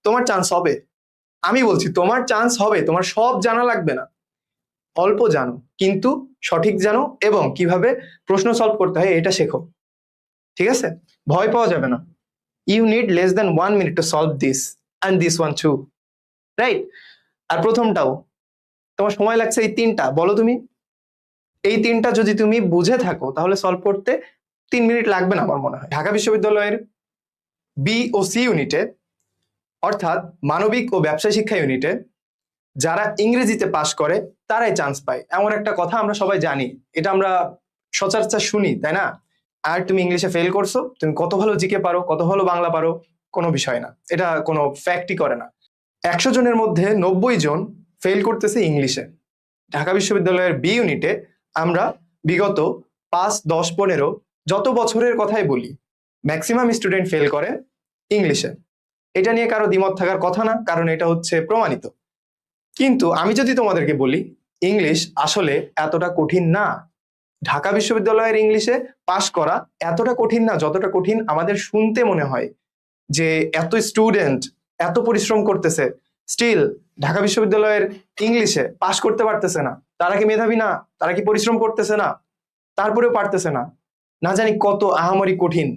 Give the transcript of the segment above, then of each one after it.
তোমার চান্স হবে। আমি বলছি তোমার চান্স হবে, তোমার সব জানা লাগবে না, অল্প জানো কিন্তু সঠিক জানো, এবং কিভাবে প্রশ্ন সলভ করতে হয় এটা শেখো। ঠিক আছে, ভয় পাওয়া যাবে না। You need less than 1 minute to solve this and this one too, right? আর প্রথমটাও তোমার সময় লাগছে এই তিনটা, বলো তুমি এই তিনটা যদি তুমি বুঝে থাকো তাহলে সলভ করতে 3 মিনিট লাগবে না আমার মনে হয়। ঢাকা বিশ্ববিদ্যালয়ের বি ও সি ইউনিটে, অর্থাৎ মানবিক ও ব্যবসায় শিক্ষা ইউনিটে যারা ইংরেজিতে পাশ করে তারাই চান্স পায়, এমন একটা কথা আমরা সবাই জানি, এটা আমরা সচরাচর শুনি, তাই না? আর তুমি ইংলিশে ফেল করছো, তুমি কত ভালো জিকে পারো, কত ভালো বাংলা পারো, কোনো বিষয় না, এটা কোনো ফ্যাক্টই করে না। 100 জনের মধ্যে 90 জন ফেল করতেছে ইংলিশে। ঢাকা বিশ্ববিদ্যালয়ের বি ইউনিটে আমরা বিগত 5, 10, 15 যত বছরের কথাই বলি, ম্যাক্সিমাম স্টুডেন্ট ফেল করে ইংলিশে। এটা নিয়ে কারো দ্বিমত থাকার কথা না, কারণ এটা হচ্ছে প্রমাণিত। কিন্তু আমি যদি তোমাদেরকে বলি ইংলিশ আসলে এতটা কঠিন না। ঢাকা বিশ্ববিদ্যালয়ের ইংলিশে পাশ করা এতটা কঠিন না যতটা কঠিন আমাদের শুনতে মনে হয়, যে এত স্টুডেন্ট এত পরিশ্রম করতেছে, স্টিল ঢাকা বিশ্ববিদ্যালয়ের ইংলিশে পাশ করতে পারতেছে না। তারা কি মেধাবী না? তারা কি পরিশ্রম করতেছে না? তারপরেও পারতেছে না, না জানি কত আহামরি কঠিন।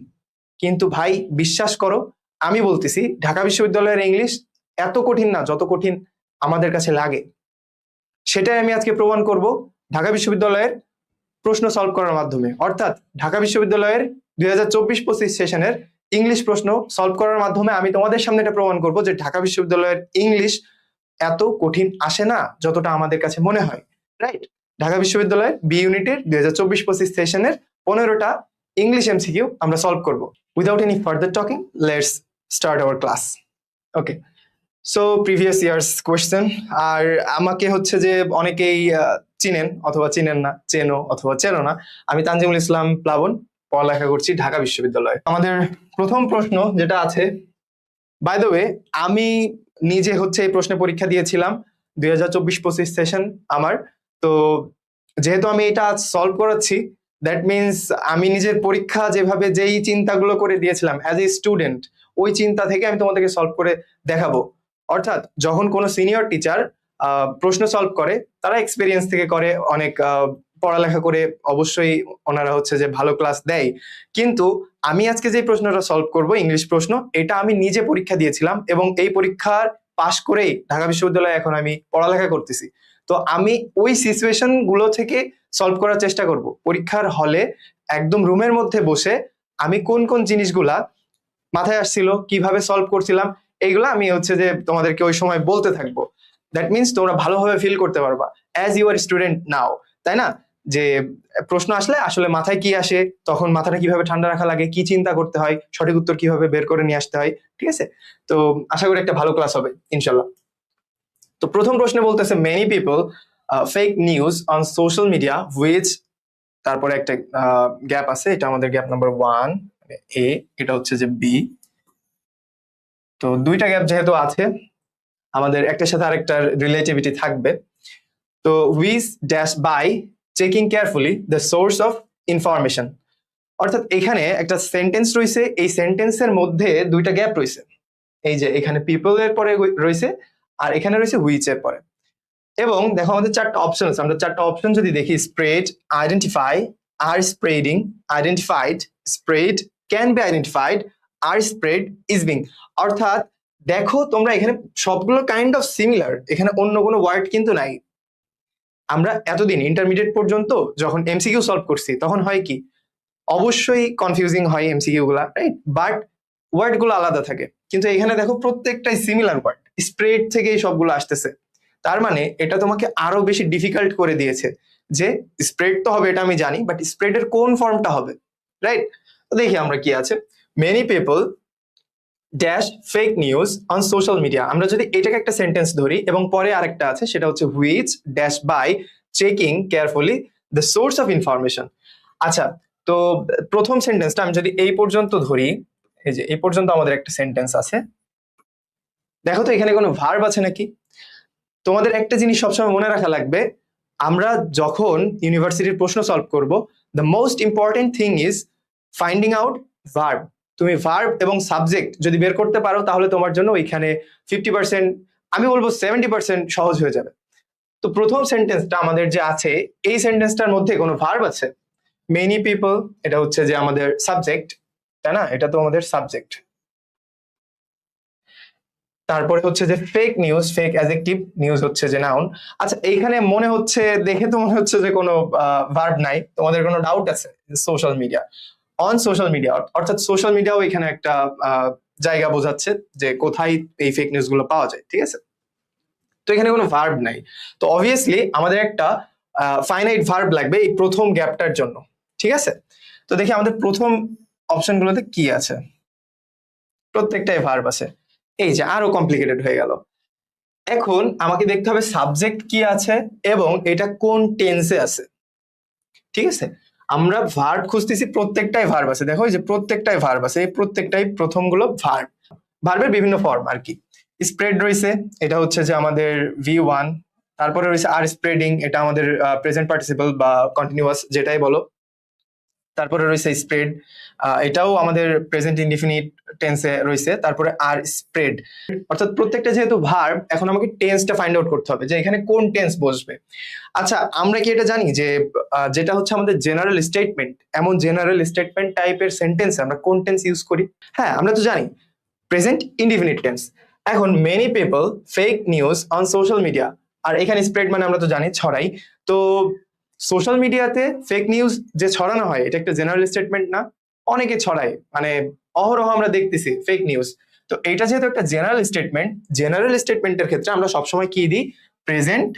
কিন্তু ভাই বিশ্বাস করো, আমি বলতেছি ঢাকা বিশ্ববিদ্যালয়ের ইংলিশ এত কঠিন না যত কঠিন আমাদের কাছে লাগে। সেটাই আমি আজকে প্রমাণ করব ঢাকা বিশ্ববিদ্যালয়ের প্রশ্ন সলভ করার মাধ্যমে, অর্থাৎ ঢাকা বিশ্ববিদ্যালয়ের 2024-25 সেশনের ইংলিশ প্রশ্ন সলভ করার মাধ্যমে আমি তোমাদের সামনে এটা প্রমাণ করব যে ঢাকা বিশ্ববিদ্যালয়ের ইংলিশ এত কঠিন আসে না যতটা আমাদের কাছে মনে হয়, রাইট? ঢাকা বিশ্ববিদ্যালয়ের বি ইউনিটের 2024-25 সেশনের 15টা ইংলিশ এমসিকিউ আমরা সলভ করব। Without any further talking, let's start our class. Okay, so previous years question. আর আমাকে হচ্ছে যে অনেকেই চিনেন অথবা চিনেন না, চেনো অথবা চেনো না, আমি তানজিমুল ইসলাম প্লাবন, পড়ালেখা করছি ঢাকা বিশ্ববিদ্যালয়ে। আমাদের প্রথম প্রশ্ন যেটা আছে, বাই দ্য ওয়ে আমি নিজে হচ্ছে এই প্রশ্নে পরীক্ষা দিয়েছিলাম 2024-25 সেশন আমার। তো যেহেতু আমি এটা আজ সলভ করাচ্ছি, দ্যাট মিনস আমি নিজের পরীক্ষা যেভাবে যেই চিন্তাগুলো করে দিয়েছিলাম অ্যাজ এ স্টুডেন্ট, ওই চিন্তা থেকে আমি তোমাদেরকে সলভ করে দেখাবো। অর্থাৎ যখন কোনো সিনিয়র টিচার প্রশ্ন সলভ করে, তারা এক্সপিরিয়েন্স থেকে করে, অনেক পড়ালেখা করে অবশ্যই ওনারা হচ্ছে যে ভালো ক্লাস দেয়। কিন্তু আমি আজকে যে প্রশ্নটা সলভ করব, ইংলিশ প্রশ্ন, এটা আমি নিজে পরীক্ষা দিয়েছিলাম এবং এই পরীক্ষার পাশ করেই ঢাকা বিশ্ববিদ্যালয়ে এখন আমি পড়ালেখা করতেছি। তো আমি ওই সিচুয়েশন গুলো থেকে সলভ করার চেষ্টা করব। পরীক্ষার হলে একদম রুমের মধ্যে বসে আমি কোন কোন জিনিসগুলা মাথায় আসছিল, কিভাবে সলভ করছিলাম, এইগুলো আমি হচ্ছে যে তোমাদেরকে ওই সময় বলতে থাকবো। দ্যাট মিনস তোমরা ভালোভাবে ফিল করতে পারবা অ্যাজ ইউ আর স্টুডেন্ট নাও, তাই না? যে প্রশ্ন আসলে আসলে মাথায় কি আসে, তখন মাথাটা কিভাবে ঠান্ডা রাখা লাগে, কি চিন্তা করতে হয়, সঠিক উত্তর কিভাবে বের করে নিয়ে আসতে হয়। ঠিক আছে, তো আশা করি একটা ভালো ক্লাস হবে ইনশাল্লাহ। তো প্রথম প্রশ্নে বলতেছে many people fake news on social media which, তারপরে একটা গ্যাপ আছে, এটা আমাদের গ্যাপ নাম্বার 1 এ, এটা হচ্ছে যে বি। তো দুইটা গ্যাপ যেহেতু আছে, আমাদের একটার সাথে আরেকটার রিলেটিভিটি থাকবে। তো which dash by checking carefully the source of information, অর্থাৎ এখানে একটা সেন্টেন্স রয়েছে, এই সেন্টেন্সের মধ্যে দুইটা গ্যাপ রয়েছে। এই যে এখানে পিপল এর পরে রয়েছে আর এখানে রয়েছে হুইচ এর পরে। এবং দেখো আমাদের 4টা অপশন আছে, আমরা 4টা অপশন যদি দেখি, স্প্রেড, আইডেন্টিফাই, আর spreading, identified, spread, can be identified, আর স্প্রেড, ইজ বিং। অর্থাৎ দেখো তোমরা এখানে সবগুলো কাইন্ড অফ সিমিলার, এখানে অন্য কোনো ওয়ার্ড কিন্তু নাই। আমরা এতদিন ইন্টারমিডিয়েট পর্যন্ত যখন এমসিকিউ সলভ করছি তখন হয় কি, অবশ্যই কনফিউজিং হয় এমসিকিউ গুলা, রাইট? বাট ওয়ার্ড গুলো আলাদা থাকে। কিন্তু এখানে দেখো প্রত্যেকটাই সিমিলার ওয়ার্ড, স্প্রেড থেকেই সবগুলো আসতেছে। তার মানে এটা তোমাকে আরো বেশি ডিফিকাল্ট করে দিয়েছে যে স্প্রেড তো হবে, এটা আমি জানি, বাট স্প্রেডের কোন ফর্মটা হবে, রাইট? তো দেখি আমরা কি আছে, many people dash fake news on social media. আমরা যদি এটাকে একটা সেন্টেন্স ধরি এবং পরে আরেকটা আছে, সেটা হচ্ছে which dash by checking carefully the source of information. আচ্ছা, তো প্রথম সেন্টেন্সটা আমি যদি এই পর্যন্ত ধরি, এই যে এই পর্যন্ত আমাদের একটা সেন্টেন্স আছে, দেখো তো এখানে কোনো ভার্ব আছে নাকি? তোমাদের একটা জিনিস সবসময় মনে রাখা লাগবে, আমরা যখন ইউনিভার্সিটির প্রশ্ন সলভ করব, the most important thing is finding out verb. তুমি ভার্ব এবং সাবজেক্ট যদি বের করতে পারো তাহলে তোমার জন্য ওইখানে 50%, আমি বলবো 70% সহজ হয়ে যাবে। তো প্রথম সেন্টেন্সটা আমাদের যে আছে, এই সেন্টেন্সটার মধ্যে কোনো ভার্ব আছে? মেনি পিপল, এটা হচ্ছে যে আমাদের সাবজেক্ট, তাই না? এটা তো আমাদের সাবজেক্ট। তারপরে হচ্ছে যে fake news, fake adjective, news হচ্ছে যে নাউন। আচ্ছা, এইখানে মনে হচ্ছে, দেখে তো মনে হচ্ছে যে কোনো ভার্ব নাই, তোমাদের কোনো ডাউট আছে? Social media, on social media, অর্থাৎ সোশ্যাল মিডিয়াও এখানে একটা জায়গা বোঝাচ্ছে যে কোথায় এই ফেক নিউজ গুলো পাওয়া যায়, ঠিক আছে? তো এখানে কোনো ভার্ব নাই, তো অবভিয়াসলি আমাদের একটা ফাইনাইট ভার্ব লাগবে এই প্রথম গ্যাপটার জন্য, ঠিক আছে? তো দেখি আমাদের প্রথম অপশনগুলোতে কি আছে। প্রত্যেকটাই ভার্ব আছে। এই যে আরো কমপ্লিকেটেড হয়ে গেল। এখন আমাকে দেখতে হবে সাবজেক্ট কি আছে এবং এটা কোন টেন্সে আছে, ঠিক আছে? আমরা ভার্ব খুঁজতেছি, প্রত্যেকটাই ভার্ব আছে, দেখো এই যে প্রত্যেকটাই ভার্ব আছে, এই প্রত্যেকটাই প্রথমগুলো ভার্ব, ভার্বের বিভিন্ন ফর্ম আর কি। স্প্রেড রয়েছে, এটা হচ্ছে যে আমাদের V1। তারপরে রয়েছে আর স্প্রেডিং, এটা আমাদের প্রেজেন্ট পার্টিসিপল বা কন্টিনিউয়াস যেটাই বলো। তারপরে রয়েছে স্প্রেড, এটাও আমাদের প্রেজেন্ট ইনডিফিনিট টেন্সে রয়েছে। তারপরে আর স্প্রেড, অর্থাৎ প্রত্যেকটা যেহেতু ভার্ব, এখন আমাকে টেন্সটা ফাইন্ড আউট করতে হবে যে এখানে কোন টেন্স বসবে। আচ্ছা, আমরা কি এটা জানি যে যেটা হচ্ছে আমাদের জেনারেল স্টেটমেন্ট, এমন জেনারেল স্টেটমেন্ট টাইপের সেন্টেন্স আমরা কোন টেন্স ইউজ করি? হ্যাঁ, আমরা তো জানি প্রেজেন্ট ইনডিফিনিট টেন্স। এখন many people fake news on social media, আর এখানে স্প্রেড মানে আমরা তো জানি ছড়াই। তো সোশ্যাল মিডিয়াতে ফেক নিউজ যে ছড়ানো হয়, এটা একটা জেনারেল স্টেটমেন্ট না? অনেকে ছড়ায়, মানে অহরহ আমরা দেখতেছি ফেক নিউজ। তো এটা যেহেতু একটা জেনারেল স্টেটমেন্ট, জেনারেল স্টেটমেন্টের ক্ষেত্রে আমরা সবসময় কি দিই? প্রেজেন্ট,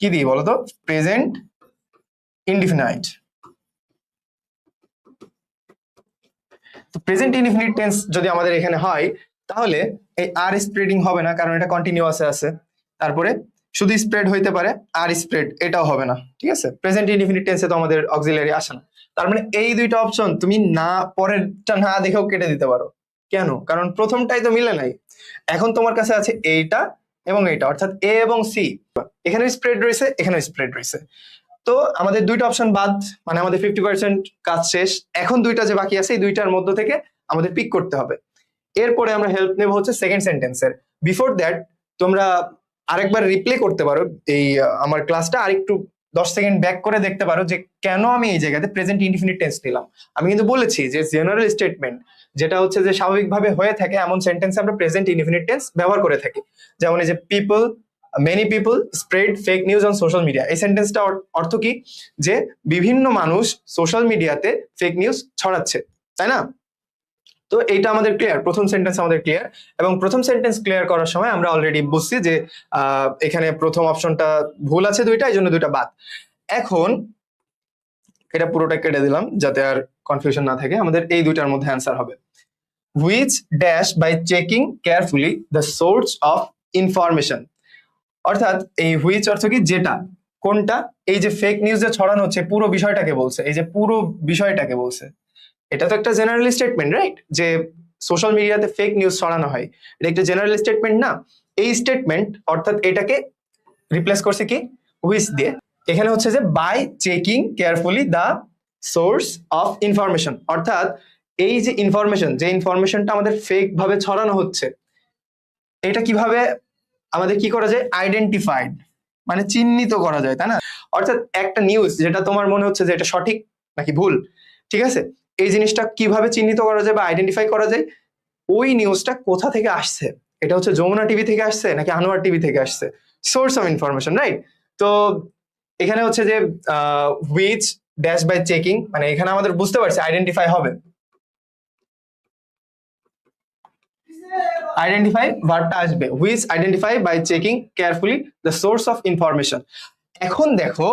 কি দিই বলতো? Present indefinite. তো প্রেজেন্ট ইনডিফিনিট টেন্স যদি আমাদের এখানে হয়, তাহলে এই আর স্প্রেডিং হবে না, কারণ এটা কন্টিনিউয়াসে আছে। তারপরে শুধু স্প্রেড হইতে পারে, আর স্প্রেড এটাও হবে না, ঠিক আছে? প্রেজেন্ট ইনডিফিনিট টেন্সে তো আমাদের অক্সিলারি আসে না। তার মানে এই দুইটা অপশন তুমি না, পরেরটা না দেখেও কেটে দিতে পারো। কেন? কারণ প্রথমটাই তো মিলে নাই। এখন তোমার কাছে আছে এইটা এবং এইটা, অর্থাৎ এ এবং সি। এখানে স্প্রেড রয়েছে, এখানে স্প্রেড রয়েছে। তো আমাদের দুইটা অপশন বাদ, মানে আমাদের 50% কাজ শেষ। এখন দুইটা যে বাকি আছে, এই দুইটার মধ্য থেকে আমাদের পিক করতে হবে। এরপরে আমরা হেল্প নেব হচ্ছে সেকেন্ড সেন্টেন্সের। বিফোর দ্যাট তোমরা আরেকবার রিপ্লে করতে পারো এই আমার ক্লাসটা, আরেকটু 10 সেকেন্ড ব্যাক করে দেখতে পারো যে কেন আমি এই জায়গাতে প্রেজেন্ট ইনডিফিনিট টেন্স নিলাম। আমি কিন্তু বলেছি যে জেনারেল স্টেটমেন্ট যেটা হচ্ছে যে স্বাভাবিকভাবে হয়ে থাকে, এমন সেন্টেন্সে আমরা প্রেজেন্ট ইনডিফিনিট টেন্স ব্যবহার করে থাকি। যেমন এই যে people, many people spread fake news on social media, এই সেন্টেন্সটা অর্থ কি? যে বিভিন্ন মানুষ সোশ্যাল মিডিয়াতে ফেক নিউজ ছড়াচ্ছে, তাই না? তো এইটা আমাদের ক্লিয়ার, প্রথম সেন্টেন্স আমাদের ক্লিয়ার। এবং প্রথম সেন্টেন্স ক্লিয়ার করার সময় আমরা অলরেডি বুঝছি যে এখানে প্রথম অপশনটা ভুল আছে দুইটা, এই জন্য দুইটা বাদ। এখন এটা পুরোটা কেটে দিলাম যাতে আর কনফিউশন না থাকে। আমাদের এই দুইটার মধ্যে অ্যান্সার হবে which dash by checking carefully the source of information. অর্থাৎ এই হুইচ অর্থ কি? যেটা, কোনটা? এই যে ফেক নিউজ যে ছড়ানো হচ্ছে পুরো বিষয়টাকে বলছে, এই যে পুরো বিষয়টাকে বলছে। এটা তো একটা জেনারেল স্টেটমেন্ট, রাইট? যে সোশ্যাল মিডিয়াতে ফেক নিউজ ছড়ানো হয়, এটা একটা জেনারেল স্টেটমেন্ট না? এই স্টেটমেন্ট অর্থাৎ এটাকে রিপ্লেস করছে কি? হুইচ দিয়ে। এখানে হচ্ছে যে by checking carefully the source of information, অর্থাৎ এই যে ইনফরমেশন, যে ইনফরমেশনটা আমাদের ফেক ভাবে ছড়ানো হচ্ছে, এটা কিভাবে আমাদের কি করা যায়? আইডেন্টিফাইড, মানে চিহ্নিত করা যায়, তাই না? অর্থাৎ একটা নিউজ যেটা তোমার মনে হচ্ছে যে এটা সঠিক নাকি ভুল, ঠিক আছে, এই জিনিসটা কিভাবে চিহ্নিত করা যায় বা আইডেন্টিফাই করা যায়? ওই নিউজটা কোথা থেকে আসছে, এটা হচ্ছে যমুনা টিভি থেকে আসছে নাকি আনোয়ার টিভি থেকে আসছে, সোর্স অফ ইনফরমেশন, রাইট? তো এখানে হচ্ছে যে হুইচ ড্যাশ বাই চেকিং, মানে এখানে আমাদের বুঝতে পারছি আইডেন্টিফাই হবে। আইডেন্টিফাই ভার্বটা আসবে, which identify by checking carefully the source of information. এখন দেখো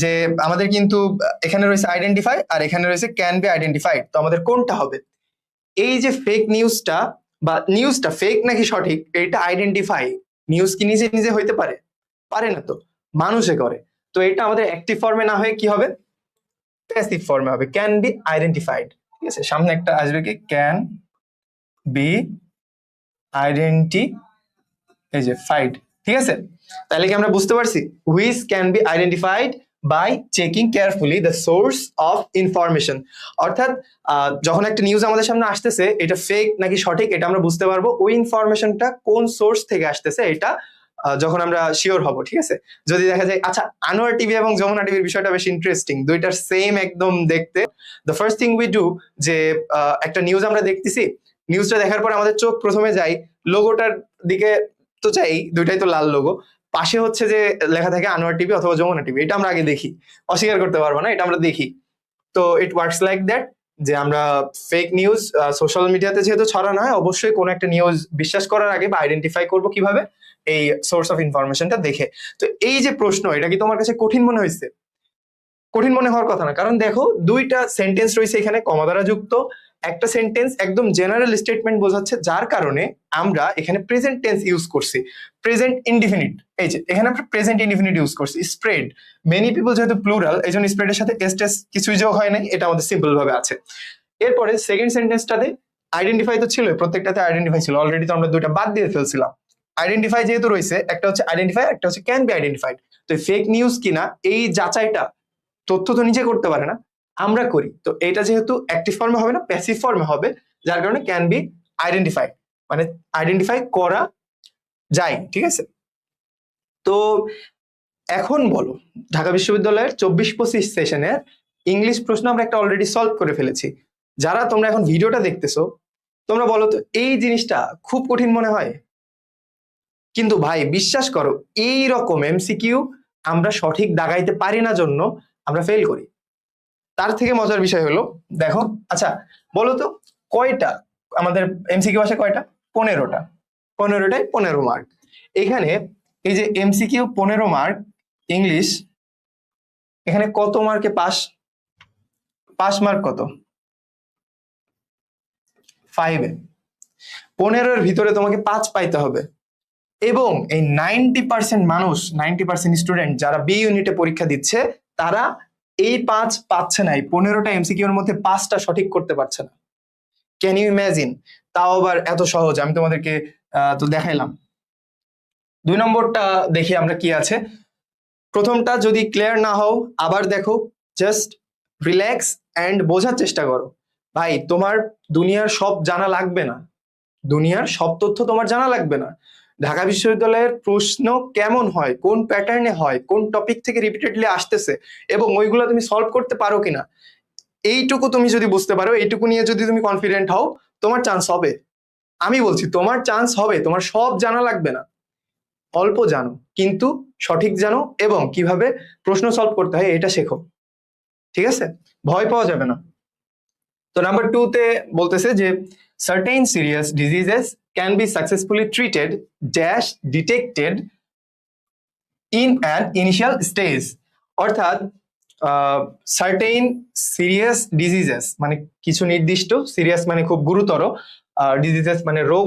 যে আমাদের কিন্তু এখানে রয়েছে আইডেন্টিফাই আর এখানে রয়েছে ক্যান বি আইডেন্টিফাইড, তো আমাদের কোনটা হবে? এই যে ফেক নিউজটা বা নিউজটা ফেক নাকি সঠিক, এটা আইডেন্টিফাই নিউজ কি নিজে নিজে হইতে পারে? পারে না, তো মানুষে করে। তো এটা আমাদের অ্যাক্টিভ ফর্মে না হয়ে কি হবে? প্যাসিভ ফর্মে হবে, ক্যান বি আইডেন্টিফাইড, ঠিক আছে? সামনে একটা আসবে কি? ক্যান বি আইডেন্টিফাইড, ঠিক আছে? তাহলে কি আমরা বুঝতে পারছি which can be identified by checking carefully the source of information. অর্থাৎ যখন একটা নিউজ আমাদের সামনে আসতেছে, এটা ফেক নাকি সঠিক এটা আমরা বুঝতে পারবো ওই ইনফরমেশনটা কোন সোর্স থেকে আসতেছে, এটা যখন আমরা শিওর হব। ঠিক আছে, যদি দেখা যায় আচ্ছা আনোয়ার টিভি এবং যমুনা টিভির বিষয়টা বেশ ইন্টারেস্টিং, দুইটার সেম একদম দেখতে। The first thing we do, যে একটা নিউজ আমরা দেখতেছি, নিউজটা দেখার পর আমাদের চোখ প্রথমে যাই লোগোটার দিকে, তো চাই দুইটাই তো লাল লোগো, পাশে হচ্ছে যে লেখা থাকে আনোয়ার টিভি অথবা যমুনা টিভি, এটা আমরা আগে দেখি, অস্বীকার করতে পারবো না, এটা আমরা দেখি। তো ইট ওয়ার্কস লাইক দ্যাট, যে আমরা ফেক নিউজ সোশ্যাল মিডিয়াতে যেহেতু ছড়ানো হয়, অবশ্যই কোনো একটা নিউজ বিশ্বাস করার আগে বা আইডেন্টিফাই করবো কিভাবে, এই সোর্স অফ ইনফরমেশনটা দেখে। তো এই যে প্রশ্ন, এটা কি তোমার কাছে কঠিন মনে হয়েছে? কঠিন মনে হওয়ার কথা না, কারণ দেখো দুইটা সেন্টেন্স রয়েছে এখানে কমা দ্বারা যুক্ত, একটা সেন্টেন্স একদম জেনারেল স্টেটমেন্ট বোঝাচ্ছে, যার কারণে আমরা এখানে প্রেজেন্ট টেন্স ইউজ করছি, প্রেজেন্ট ইনডিফিনিট। এই যে এখানে আমরা প্রেজেন্ট ইনডিফিনিট ইউজ করছি। স্প্রেড, মেনি পিপল যেহেতু প্লুরাল, এই জন্য স্প্রেডের সাথে এস টেস কিছুই যোগ হয় নাই, এটা আমাদের সিম্পল ভাবে আছে। এরপরে সেকেন্ড সেন্টেন্সটাতে আইডেন্টিফাই তো ছিল, প্রত্যেকটাতে আইডেন্টিফাই ছিল, অলরেডি তো আমরা দুইটা বাদ দিয়ে ফেলছিলাম। আইডেন্টিফাই যেহেতু রয়েছে, একটা হচ্ছে আইডেন্টিফাই, একটা হচ্ছে ক্যান বি আইডেন্টিফাইড। তো ফেক নিউজ কিনা এই যাচাইটা তথ্য তো নিজে করতে পারে না, আমরা করি। তো এটা যেহেতু অ্যাক্টিভ ফর্মে হবে না, প্যাসিভ ফর্মে হবে, যার কারণে ক্যান বি আইডেন্টিফাইড, মানে আইডেন্টিফাই করা যায়। ঠিক আছে, তো এখন বলো, ঢাকা বিশ্ববিদ্যালয়ের 24-25 সেশনের ইংলিশ প্রশ্ন আমরা একটা অলরেডি সলভ করে ফেলেছি। যারা তোমরা এখন ভিডিওটা দেখতেছো, তোমরা বলো তো এই জিনিসটা খুব কঠিন মনে হয়? কিন্তু ভাই বিশ্বাস করো, এই রকম এমসিকিউ আমরা সঠিক দাগাইতে পারি না জন্য আমরা ফেল করি। তার থেকে মজার বিষয় হলো, দেখো আচ্ছা বলো তো কয়টা আমাদের এমসিকিউ আসে, কয়টা? 15টা। 15টায় 15 মার্ক। এখানে এই যে এমসিকিউ 15 মার্ক ইংলিশ, এখানে কত মার্কে পাস? পাস মার্ক কত? 5-এ 15-এর ভিতরে তোমাকে 5 পাইতে হবে। এবং এই 90% মানুষ, 90% স্টুডেন্ট যারা বি ইউনিটে পরীক্ষা দিচ্ছে, তারা এই 5 পাচ্ছে না, এই 15টা এমসিকিউর মধ্যে 5টা সঠিক করতে পারছে না। Can you imagine? তাও আবার এত সহজ। আমি তোমাদেরকে তো দেখাইলাম। 2 নম্বরটা দেখি আমরা কি আছে। প্রথমটা যদি ক্লিয়ার না হও আবার দেখো, জাস্ট রিল্যাক্স অ্যান্ড বোঝার চেষ্টা করো। ভাই তোমার দুনিয়ার সব জানা লাগবে না, দুনিয়ার সব তথ্য তোমার জানা লাগবে না। ঢাকা বিশ্ববিদ্যালয়ের প্রশ্ন কেমন হয়, কোন প্যাটার্নে হয়, কোন টপিক থেকে রিপিটেডলি আসতেছে, এবং ওইগুলো তুমি সলভ করতে পারো কিনা, এইটুকু তুমি যদি বুঝতে পারো, এইটুকু নিয়ে যদি তুমি কনফিডেন্ট হও, তোমার চান্স হবে। আমি বলছি তোমার চান্স হবে, তোমার সব জানা লাগবে না, অল্প জানো কিন্তু সঠিক জানো, এবং কিভাবে প্রশ্ন সলভ করতে হয় এটা শেখো। ঠিক আছে, ভয় পাওয়া যাবে না। তো নাম্বার 2-তে বলতেছে যে certain serious diseases can be successfully treated dash detected in an initial stage. অর্থাৎ সার্টেইন সিরিয়াস ডিজিজেস মানে কিছু নির্দিষ্ট, সিরিয়াস মানে খুব গুরুতর, ডিজিজেস মানে রোগ,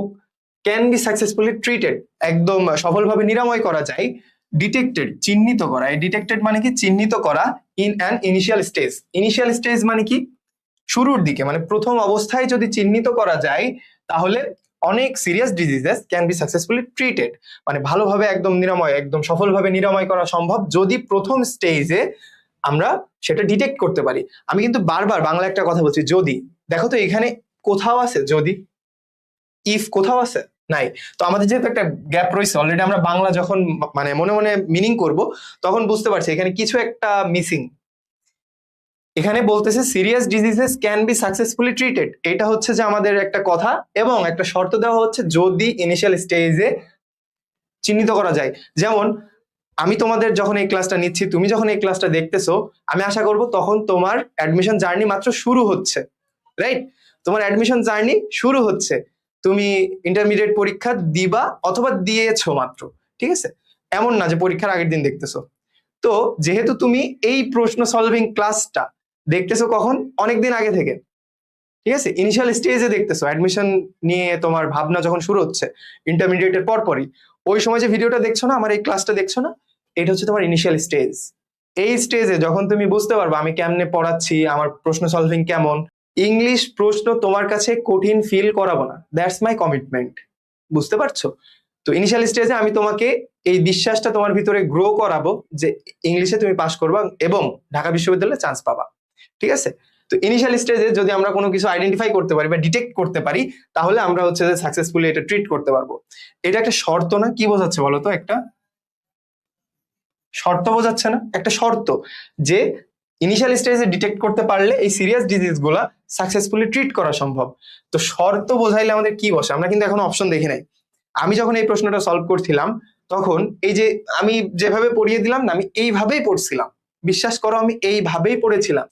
ক্যান বি সাকসেসফুলি ট্রিটেড একদম সফলভাবে নিরাময় করা যায়, ডিটেক্টেড চিহ্নিত করা, এই ডিটেক্টেড মানে কি চিহ্নিত করা, in an initial stage. Initial stage মানে কি শুরুর দিকে, মানে প্রথম অবস্থায় যদি চিহ্নিত করা যায়, তাহলে অনেক serious diseases can be successfully treated, মানে ভালোভাবে একদম নিরাময়, একদম সফলভাবে নিরাময় করা সম্ভব যদি প্রথম স্টেজে আমরা সেটা ডিটেক্ট করতে পারি। আমি কিন্তু বারবার বাংলা একটা কথা বলছি, যদি। দেখো তো এখানে কোথাও আছে যদি? ইফ কোথাও আছে? নাই। তো আমাদের যেহেতু একটা গ্যাপ রয়েছে অলরেডি, আমরা বাংলা যখন মানে মনে মনে মিনিং করব, তখন বুঝতে পারছি এখানে কিছু একটা মিসিং। এখানে বলতেছে serious diseases can be successfully treated, এটা হচ্ছে যে আমাদের একটা কথা, এবং একটা শর্ত দেওয়া হচ্ছে যদি ইনিশিয়াল স্টেজে চিহ্নিত করা যায়। যেমন আমি তোমাদের যখন এই ক্লাসটা নিচ্ছি, তুমি যখন এই ক্লাসটা দেখতেছো, আমি আশা করব তখন তোমার অ্যাডমিশন জার্নি মাত্র শুরু হচ্ছে, রাইট? তোমার অ্যাডমিশন জার্নি শুরু হচ্ছে, তুমি ইন্টারমিডিয়েট পরীক্ষা দিবা অথবা দিয়েছো মাত্র, ঠিক আছে? এমন না যে পরীক্ষার আগের দিন দেখতেছো। তো যেহেতু তুমি এই প্রশ্ন সলভিং ক্লাসটা দেখতেছো কখন, অনেকদিন আগে থেকে, ঠিক আছে, ইনিশিয়াল স্টেজে দেখতেছো, অ্যাডমিশন নিয়ে তোমার ভাবনা যখন শুরু হচ্ছে ইন্টারমিডিয়েটের পরপরই, ওই সময় যে ভিডিওটা দেখছো না, আমার এই ক্লাসটা দেখছো না, এটা হচ্ছে তোমার ইনিশিয়াল স্টেজ। এই স্টেজে যখন তুমি বুঝতে পারবে আমি কেমনে পড়াচ্ছি, আমার প্রশ্ন সলভিং কেমন, ইংলিশ প্রশ্ন তোমার কাছে কঠিন ফিল করাবো না, দ্যাটস মাই কমিটমেন্ট। বুঝতে পারছো? তো ইনিশিয়াল স্টেজে আমি তোমাকে এই বিশ্বাসটা তোমার ভিতরে গ্রো করাবো যে ইংলিশে তুমি পাস করবা এবং ঢাকা বিশ্ববিদ্যালয়ে চান্স পাবা, ঠিক আছে? তো ইনিশিয়াল স্টেজে যদি আমরা কোনো কিছু আইডেন্টিফাই করতে পারি বা ডিটেক্ট করতে পারি, তাহলে আমরা হচ্ছে যে সাকসেসফুলি এটা ট্রিট করতে পারবো। এটা একটা শর্ত না? কি বোঝাচ্ছে বলো তো? একটা শর্ত বোঝাচ্ছে না? একটা শর্ত যে ইনিশিয়াল স্টেজে ডিটেক্ট করতে পারলে এই সিরিয়াস ডিজিজ গুলা সাকসেসফুলি ট্রিট করা সম্ভব। তো শর্ত বোঝাইলে আমাদের কি বসে? আমরা কিন্তু এখন অপশন দেখি নাই। আমি যখন এই প্রশ্নটা সলভ করছিলাম তখন এই যে আমি যেভাবে পড়িয়ে দিলাম না, আমি এইভাবেই পড়ছিলাম, বিশ্বাস করো আমি এইভাবেই পড়েছিলাম।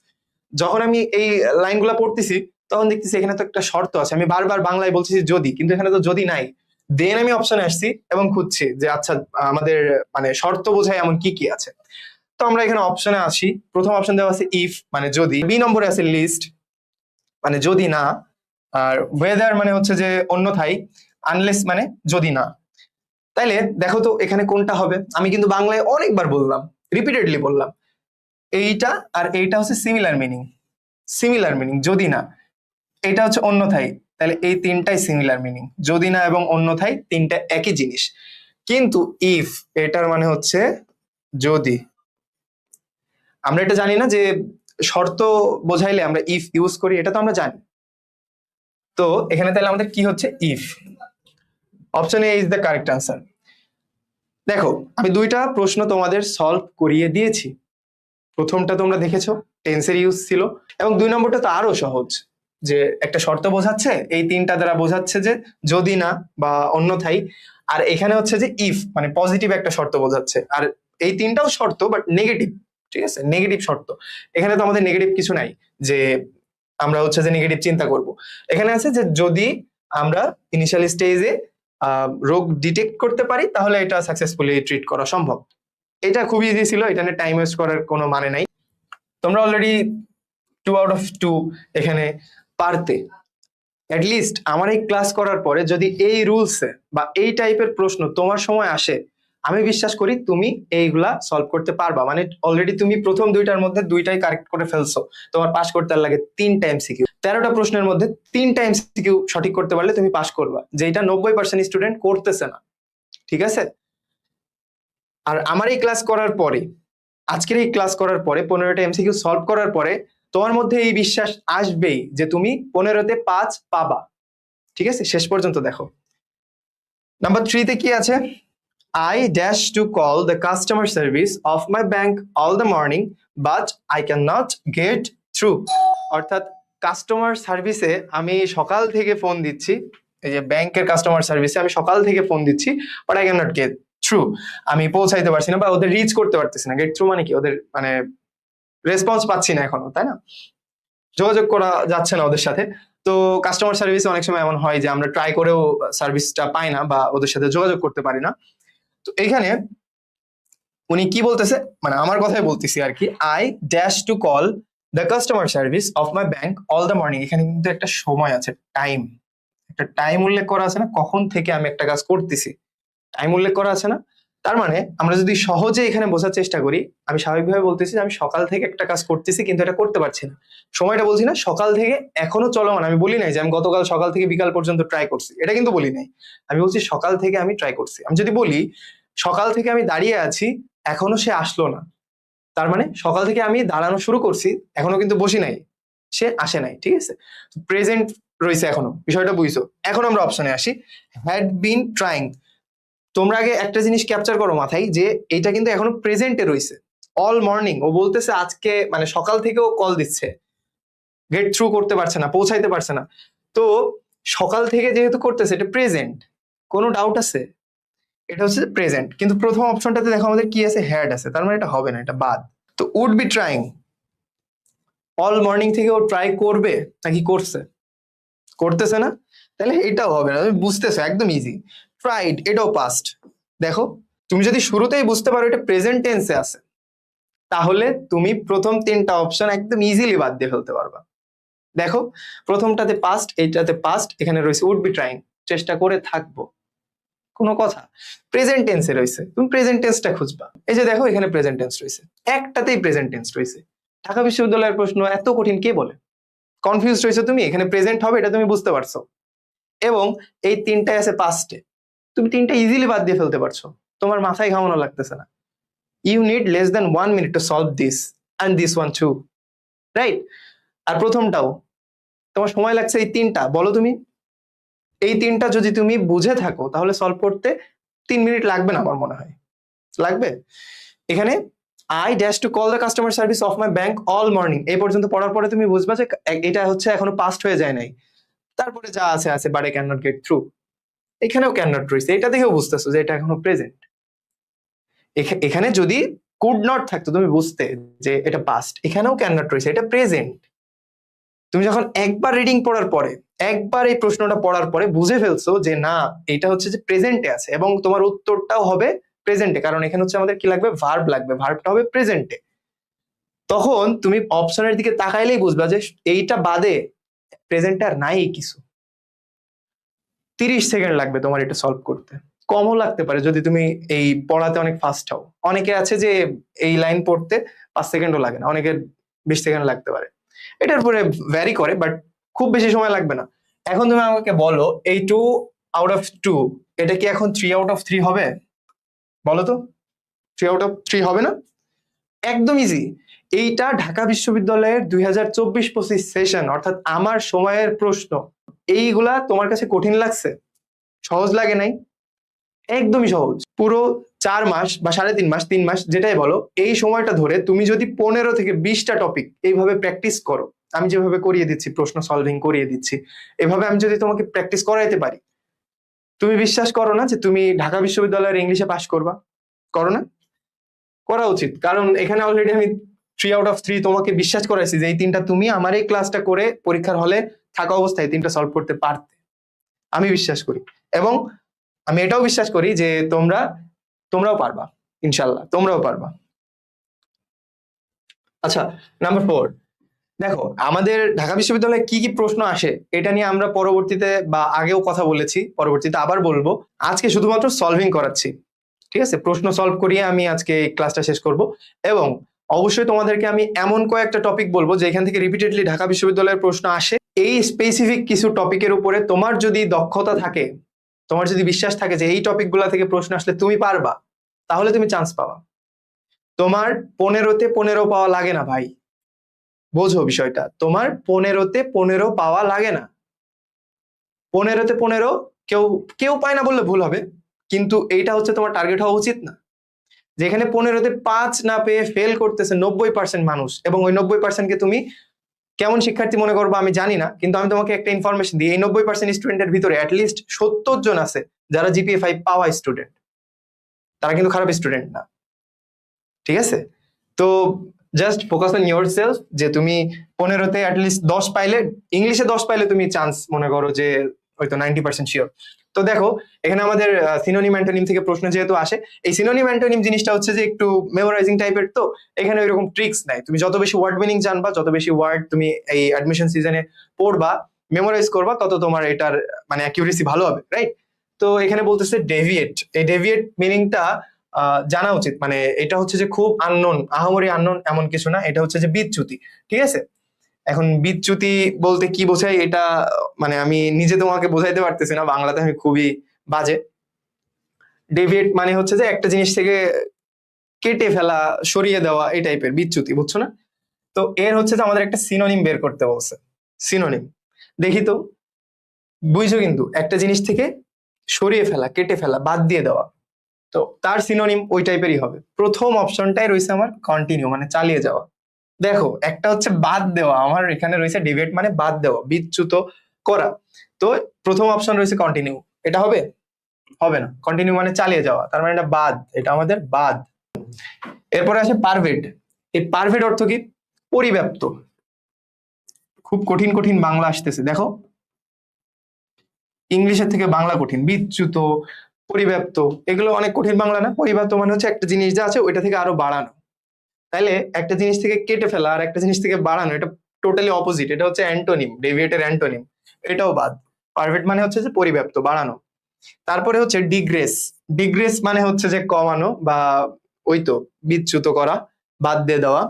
যখন আমি এই লাইনগুলা পড়তেছি তখন দেখতেছি এখানে তো একটা শর্ত আছে। আমি বারবার বাংলায় বলছি যদি, কিন্তু এখানে তো যদি নাই। দেন আমি অপশনে আসছি এবং খুঁজছি যে আচ্ছা আমাদের মানে শর্ত বোঝায় এমন কি কি আছে। তো আমরা এখানে অপশনে আসি। প্রথম অপশন দেওয়া আছে ইফ মানে যদি, বি নম্বরে আছে লিস্ট মানে যদি না, আর ওয়েদার মানে হচ্ছে যে অন্যথায়, আনলেস মানে যদি না। তাইলে দেখো তো এখানে কোনটা হবে? আমি কিন্তু বাংলায় অনেকবার বললাম, রিপিটেডলি বললাম, এইটা আর এইটা হচ্ছে সিমিলার মিনিং। সিমিলার মিনিং যদি না, এটা হচ্ছে অন্যথায়। তাহলে এই তিনটাই সিমিলার মিনিং, যদি না এবং অন্যথায় তিনটা একই জিনিস। কিন্তু ইফ এটার মানে হচ্ছে যদি। আমরা এটা জানি না যে শর্ত বোঝাইলে আমরা ইফ ইউজ করি, এটা তো আমরা জানি। তো এখানে তাহলে আমাদের কি হচ্ছে? If. Option A is the correct answer. দেখো আমি দুইটা প্রশ্ন তোমাদের সলভ করিয়ে দিয়েছি। প্রথমটা তোমরা দেখেছো, টেন্সের ইউজ ছিল, এবং 2 নম্বরটা তো আরো সহজ, যে একটা শর্ত বোঝাচ্ছে, এই তিনটা দ্বারা বোঝাচ্ছে যে যদি না বা অন্যথায়। আর এখানে হচ্ছে যে ইফ মানে পজিটিভ একটা শর্ত বোঝাচ্ছে। আর এই তিনটাও শর্ত বাট নেগেটিভ, ঠিক আছে? নেগেটিভ শর্ত। এখানে তো আমাদের নেগেটিভ কিছু নাই যে আমরা হচ্ছে যে নেগেটিভ চিন্তা করব। এখানে আছে যে যদি আমরা ইনিশিয়াল স্টেজে রোগ ডিটেক্ট করতে পারি তাহলে এটা সাকসেসফুলি ট্রিট করা সম্ভব। এটা খুব ইজি ছিল, এটা নিয়ে টাইম ওয়েস্ট করার কোনো মানে নাই। তোমরা অলরেডি 2 আউট অফ 2 এখানে পারতে। অ্যাটলিস্ট আমার এই ক্লাস করার পরে যদি এই রুলসে বা এই টাইপের প্রশ্ন তোমার সময় আসে, আমি বিশ্বাস করি তুমি এইগুলা সলভ করতে পারবা। মানে অলরেডি তুমি প্রথম দুইটার মধ্যে দুইটাই কারেক্ট করে ফেলছো, তোমার পাস করতে আর লাগে 3টা এমসিকিউ। 13টা প্রশ্নের মধ্যে 3টা এমসিকিউ সঠিক করতে পারলে তুমি পাস করবা, যেটা 90% স্টুডেন্ট করতেছে না, ঠিক আছে? আর আমার এই ক্লাস করার পরে, আজকের এই ক্লাস করার পরে 15টা এমসিকিউ সলভ করার পরে তোমার মধ্যে এই বিশ্বাস আসবেই যে তুমি 15তে 5 পাবা, ঠিক আছে? শেষ পর্যন্ত দেখো। নাম্বার 3 তে কি আছে? I dash to call the customer service of my bank all the morning but I cannot get through। অর্থাৎ কাস্টমার সার্ভিসে আমি সকাল থেকে ফোন দিচ্ছি, এই যে ব্যাংকের কাস্টমার সার্ভিসে আমি সকাল থেকে ফোন দিচ্ছি but I can not get through. আমি পৌঁছাইতে পারছি না বা ওদের রিচ করতে পারতেছি না। গেট থ্রু মানে কি? ওদের মানে রেসপন্স পাচ্ছি না এখনো, তাই না? যোগাযোগ করা যাচ্ছে না ওদের সাথে। তো কাস্টমার সার্ভিসে অনেক সময় এমন হয় যে আমরা ট্রাই করেও সার্ভিসটা পাই না বা ওদের সাথে যোগাযোগ করতে পারি না। তো এইখানে উনি কি বলতেছে, মানে আমার কথাই বলতেছি আর কি, I dash to call the customer service of my bank all the morning. এখানে কিন্তু একটা সময় আছে, টাইম, একটা টাইম উল্লেখ করা আছে না, কখন থেকে আমি একটা কাজ করতেছি, টাইম উল্লেখ করা আছে না। তার মানে আমরা যদি সহজে এখানে বোঝার চেষ্টা করি, আমি স্বাভাবিকভাবে বলতেছি যে আমি সকাল থেকে একটা কাজ করতেছি কিন্তু এটা করতে পারছি না। সময়টা বলছি না, সকাল থেকে এখনো চলমান। আমি বলি নাই যে আমি গতকাল সকাল থেকে বিকাল পর্যন্ত ট্রাই করছি, এটা কিন্তু বলি নাই। আমি বলছি সকাল থেকে আমি ট্রাই করছি। আমি যদি বলি সকাল থেকে আমি দাঁড়িয়ে আছি এখনো সে আসলো না, তার মানে সকাল থেকে আমি দাঁড়ানো শুরু করছি এখনো কিন্তু বসি নাই, সে আসে নাই, ঠিক আছে? প্রেজেন্ট রয়েছে এখনো, বিষয়টা বুঝছো? এখন আমরা অপশনে আসি, হ্যাড বিন ট্রাইং। তোমরা আগে একটা জিনিস ক্যাপচার করো মাথায়, যে এটা কিন্তু এখনো প্রেজেন্টে রয়েছে। অল মর্নিং ও বলতেছে আজকে, মানে সকাল থেকেও কল দিচ্ছে, গেট থ্রু করতে পারছে না, পৌঁছাইতে পারছে না। তো সকাল থেকে যেহেতু করতেছে, এটা প্রেজেন্ট, কোনো ডাউট আছে? এটা হচ্ছে প্রেজেন্ট। কিন্তু প্রথম অপশনটাতে দেখো আমাদের কি আছে? হ্যাড আছে, তার মানে এটা হবে না, এটা বাদ। তো would be trying, all morning থেকে ও ট্রাই করবে নাকি করছে? করতেছে না, তাহলে এটাও হবে না। তুমি বুঝতেছো, একদম ইজি। ট্রাইড, এটাও পাস্ট। দেখো তুমি যদি শুরুতেই বুঝতে পারো এটা প্রেজেন্ট টেন্সে আছে, তাহলে তুমি প্রথম 3টা অপশন একদম ইজিলি বাদ দিয়ে ফেলতে পারবা। দেখো প্রথমটাতে পাস্ট, এইটাতে পাস্ট, এখানে রয়েছে উড বি ট্রাইং, চেষ্টা করে থাকবো, কোনো কথা। প্রেজেন্ট টেন্সে রয়েছে, তুমি প্রেজেন্ট টেন্সটা খুঁজবা। এই যে দেখো এখানে প্রেজেন্ট টেন্স রয়েছে, একটাতেই প্রেজেন্ট টেন্স রয়েছে। ঢাকা বিশ্ববিদ্যালয়ের প্রশ্ন এত কঠিন কে বলে? কনফিউজ রয়েছে তুমি, এখানে প্রেজেন্ট হবে এটা তুমি বুঝতে পারছো, এবং এই 3টাই আছে পাস্টে। তুমি তিনটা ইজিলি বাদ দিয়ে ফেলতে পারছো, তোমার মাথায় ঘামানো লাগতেছে না। You need less than 1 minute to solve this and this one too, right? আর প্রথমটাও তোমার সময় লাগছে এই তিনটা, বলো তুমি এই তিনটা যদি তুমি বুঝে থাকো তাহলে সলভ করতে 3 মিনিট লাগবে না আমার মনে হয়, লাগবে? এখানে I dash to call the customer service of my bank all morning, এই পর্যন্ত পড়ার পরে তুমি বুঝবা যে এটা হচ্ছে এখনো পাস্ট হয়ে যায় নাই। তারপরে যা আছে আছে, but I can not get through, এখানেও ক্যান নট রয়েছে, এটা দেখেও বুঝতেছো যে এটা এখনো প্রেজেন্ট। এখানে যদি কুড নট থাকতো তুমি বুঝতে যে এটা পাস্ট, এখানেও ক্যান নট রয়েছে, এটা প্রেজেন্ট। তুমি যখন একবার রিডিং পড়ার পরে, একবার এই প্রশ্নটা পড়ার পরে বুঝে ফেলছো যে না এটা হচ্ছে যে প্রেজেন্টে আছে, এবং তোমার উত্তরটাও হবে প্রেজেন্টে, কারণ এখানে হচ্ছে আমাদের কি লাগবে, ভার্ব লাগবে, ভার্বটা হবে প্রেজেন্টে। তখন তুমি অপশনের দিকে তাকাইলেই বুঝবা যে এইটা বাদে প্রেজেন্টে আর নাই কিছু। 30 সেকেন্ড লাগবে তোমার এটা সলভ করতে, কমও লাগতে পারে যদি তুমি এই পড়াতে অনেক ফাস্ট হও। অনেকে আছে যে এই লাইন পড়তে 5 সেকেন্ডও লাগে না, অনেকের 20 সেকেন্ড লাগতে পারে, এটার উপরে ভ্যারি করে, বাট খুব বেশি সময় লাগবে না। এখন তুমি আমাকে বলো এই 2 আউট অফ 2 এটা কি এখন 3 আউট অফ 3 হবে? বলো তো, 3 আউট অফ 3 হবে না? একদম ইজি। এইটা ঢাকা বিশ্ববিদ্যালয়ের 2024-25 সেশন, অর্থাৎ আমার সময়ের প্রশ্ন। এইগুলা তোমার কাছে কঠিন লাগছে? সহজ লাগে নাই? একদমই সহজ। পুরো 4 মাস বা 3.5 মাস, 3 মাস যেটাই বলো, এই সময়টা ধরে তুমি যদি 15 থেকে 20টা টপিক এইভাবে প্র্যাকটিস করো, আমি যেভাবে করিয়ে দিচ্ছি, প্রশ্ন সলভিং করিয়ে দিচ্ছি, এভাবে আমি যদি তোমাকে প্র্যাকটিস করাইতে পারি, তুমি বিশ্বাস করো না যে তুমি ঢাকা বিশ্ববিদ্যালয়ের ইংলিশে পাশ করবা? করো না? করা উচিত, কারণ এখানে অলরেডি আমি 3 আউট অফ 3 তোমাকে বিশ্বাস করাইছি যে এই তিনটা তুমি আমার এই ক্লাসটা করে পরীক্ষার হলে থাকা অবস্থায় তিনটা সলভ করতে পারতে, আমি বিশ্বাস করি। এবং আমি এটাও বিশ্বাস করি যে তোমরাও পারবা, ইনশাল্লাহ তোমরাও পারবা। আচ্ছা, নাম্বার 4, দেখো আমাদের ঢাকা বিশ্ববিদ্যালয়ে কি কি প্রশ্ন আসে এটা নিয়ে আমরা পরবর্তীতে বা আগেও কথা বলেছি, পরবর্তীতে আবার বলবো। আজকে শুধুমাত্র সলভিং করাচ্ছি, ঠিক আছে? প্রশ্ন সলভ করিয়ে আমি আজকে এই ক্লাসটা শেষ করব, এবং অবশ্যই তোমাদেরকে আমি এমন কয়েকটা টপিক বলবো যেখান থেকে রিপিটেডলি ঢাকা বিশ্ববিদ্যালয়ের প্রশ্ন আসে। এই স্পেসিফিক কিছু টপিকের উপরে তোমার যদি দক্ষতা থাকে, তোমার যদি বিশ্বাস থাকে যে এই টপিকগুলা থেকে প্রশ্ন আসলে তুমি পারবা, তাহলে তুমি চান্স পাবা। তোমার 15তে 15 পাওয়া লাগে না ভাই, বোঝো বিষয়টা, তোমার 15তে 15 পাওয়া লাগে না। 15তে 15 কেউ কেউ পায় না বললে ভুল হবে, কিন্তু এইটা হচ্ছে তোমার টার্গেট হওয়া উচিত না। যেখানে 15তে 5 না পেয়ে ফেল করতেছে 90% মানুষ, এবং ওই 90%কে তুমি কেমন শিক্ষার্থী মনে করবো আমি জানি না, কিন্তু আমি তোমাকে একটা ইনফরমেশন দিই, এই 90% স্টুডেন্টের ভিতরে অ্যাটলিস্ট 70 জন আছে যারা জিপিএ 5 পাওয়া স্টুডেন্ট, তারা কিন্তু খারাপ স্টুডেন্ট না, ঠিক আছে? তো just focus on your self, যে তুমি 15তে অ্যাটলিস্ট 10 পাইলে, ইংলিশে 10 পাইলে তুমি চান্স মনে করো যে হয়তো 90% শিওর। তো দেখো এখানে আমাদের সিনোনিম অ্যান্টোনিম থেকে প্রশ্ন যেহেতু আসে, এই সিনোনিম অ্যান্টোনিম জিনিসটা হচ্ছে যে একটু মেমোরাইজিং টাইপের, তো এখানে ওইরকম ট্রিক্স নাই। তুমি যত বেশি ওয়ার্ড মিনিং জানবা, যত বেশি ওয়ার্ড তুমি এই অ্যাডমিশন সিজনে পড়বা, মেমোরাইজ করবা, তত তোমার এটার মানে অ্যাকিউরেসি ভালো হবে, রাইট? তো এখানে বলতেছে ডেভিয়েট, এই ডেভিয়েট মিনিংটা জানা উচিত। মানে এটা হচ্ছে যে খুব আননোন, আহামরি আননোন এমন কিছু না, এটা হচ্ছে যে বিচ্যুতি, ঠিক আছে? এখন বিচ্যুতি বলতে কি বোঝায় এটা মানে আমি নিজে তোমাকে বোঝাইতে পারতেছি না, বাংলাতে আমি খুবই বাজে। ডেভিয়েট মানে হচ্ছে যে একটা জিনিস থেকে কেটে ফেলা, সরিয়ে দেওয়া, এই টাইপের বিচ্যুতি, বুঝছো না? তো এর হচ্ছে যে আমাদের একটা সিনোনিম বের করতে বলছে। সিনোনিম দেখি তো, বুঝছো? কিন্তু একটা জিনিস থেকে সরিয়ে ফেলা, কেটে ফেলা, বাদ দিয়ে দেওয়া, তো তার সিনোনিম ওই টাইপেরই হবে। প্রথম অপশনটাই রয়েছে আমার কন্টিনিউ, মানে চালিয়ে যাওয়া। দেখো একটা হচ্ছে বাদ দেওয়া, আমার এখানে রয়েছে ডিবেট মানে বাদ দেওয়া, বিচ্যুত করা। তো প্রথম অপশন রয়েছে কন্টিনিউ, এটা হবে? হবে না, কন্টিনিউ মানে চালিয়ে যাওয়া, তার মানে এটা বাদ, এটা আমাদের বাদ। এরপরে আছে পারভেট। এই পারভেট অর্থ কি? পরিব্যাপ্ত। খুব কঠিন কঠিন বাংলা আসতেছে, দেখো ইংলিশের থেকে বাংলা কঠিন। বিচ্যুত, পরিব্যাপ্ত, এগুলো অনেক কঠিন বাংলা না? পরিব্যাপ্ত মানে হচ্ছে একটা জিনিস যা আছে ওইটা থেকে আরো বাড়ানো, তাইলে একটা জিনিস থেকে কেটে ফেলা আর একটা জিনিস থেকে বাড়ানো, এটা টোটালি অপোজিট, এটা হচ্ছে অ্যান্টোনিম, ডেভিয়েটের অ্যান্টোনিম, এটাও বাদ। পারভেট মানে হচ্ছে যে পরিব্যাপ্ত, বাড়ানো। তারপরে হচ্ছে ডিগ্রেস। ডিগ্রেস মানে হচ্ছে যে কমানো বা ওই তো বিচ্যুত করা, বাদ দিয়ে দেওয়া,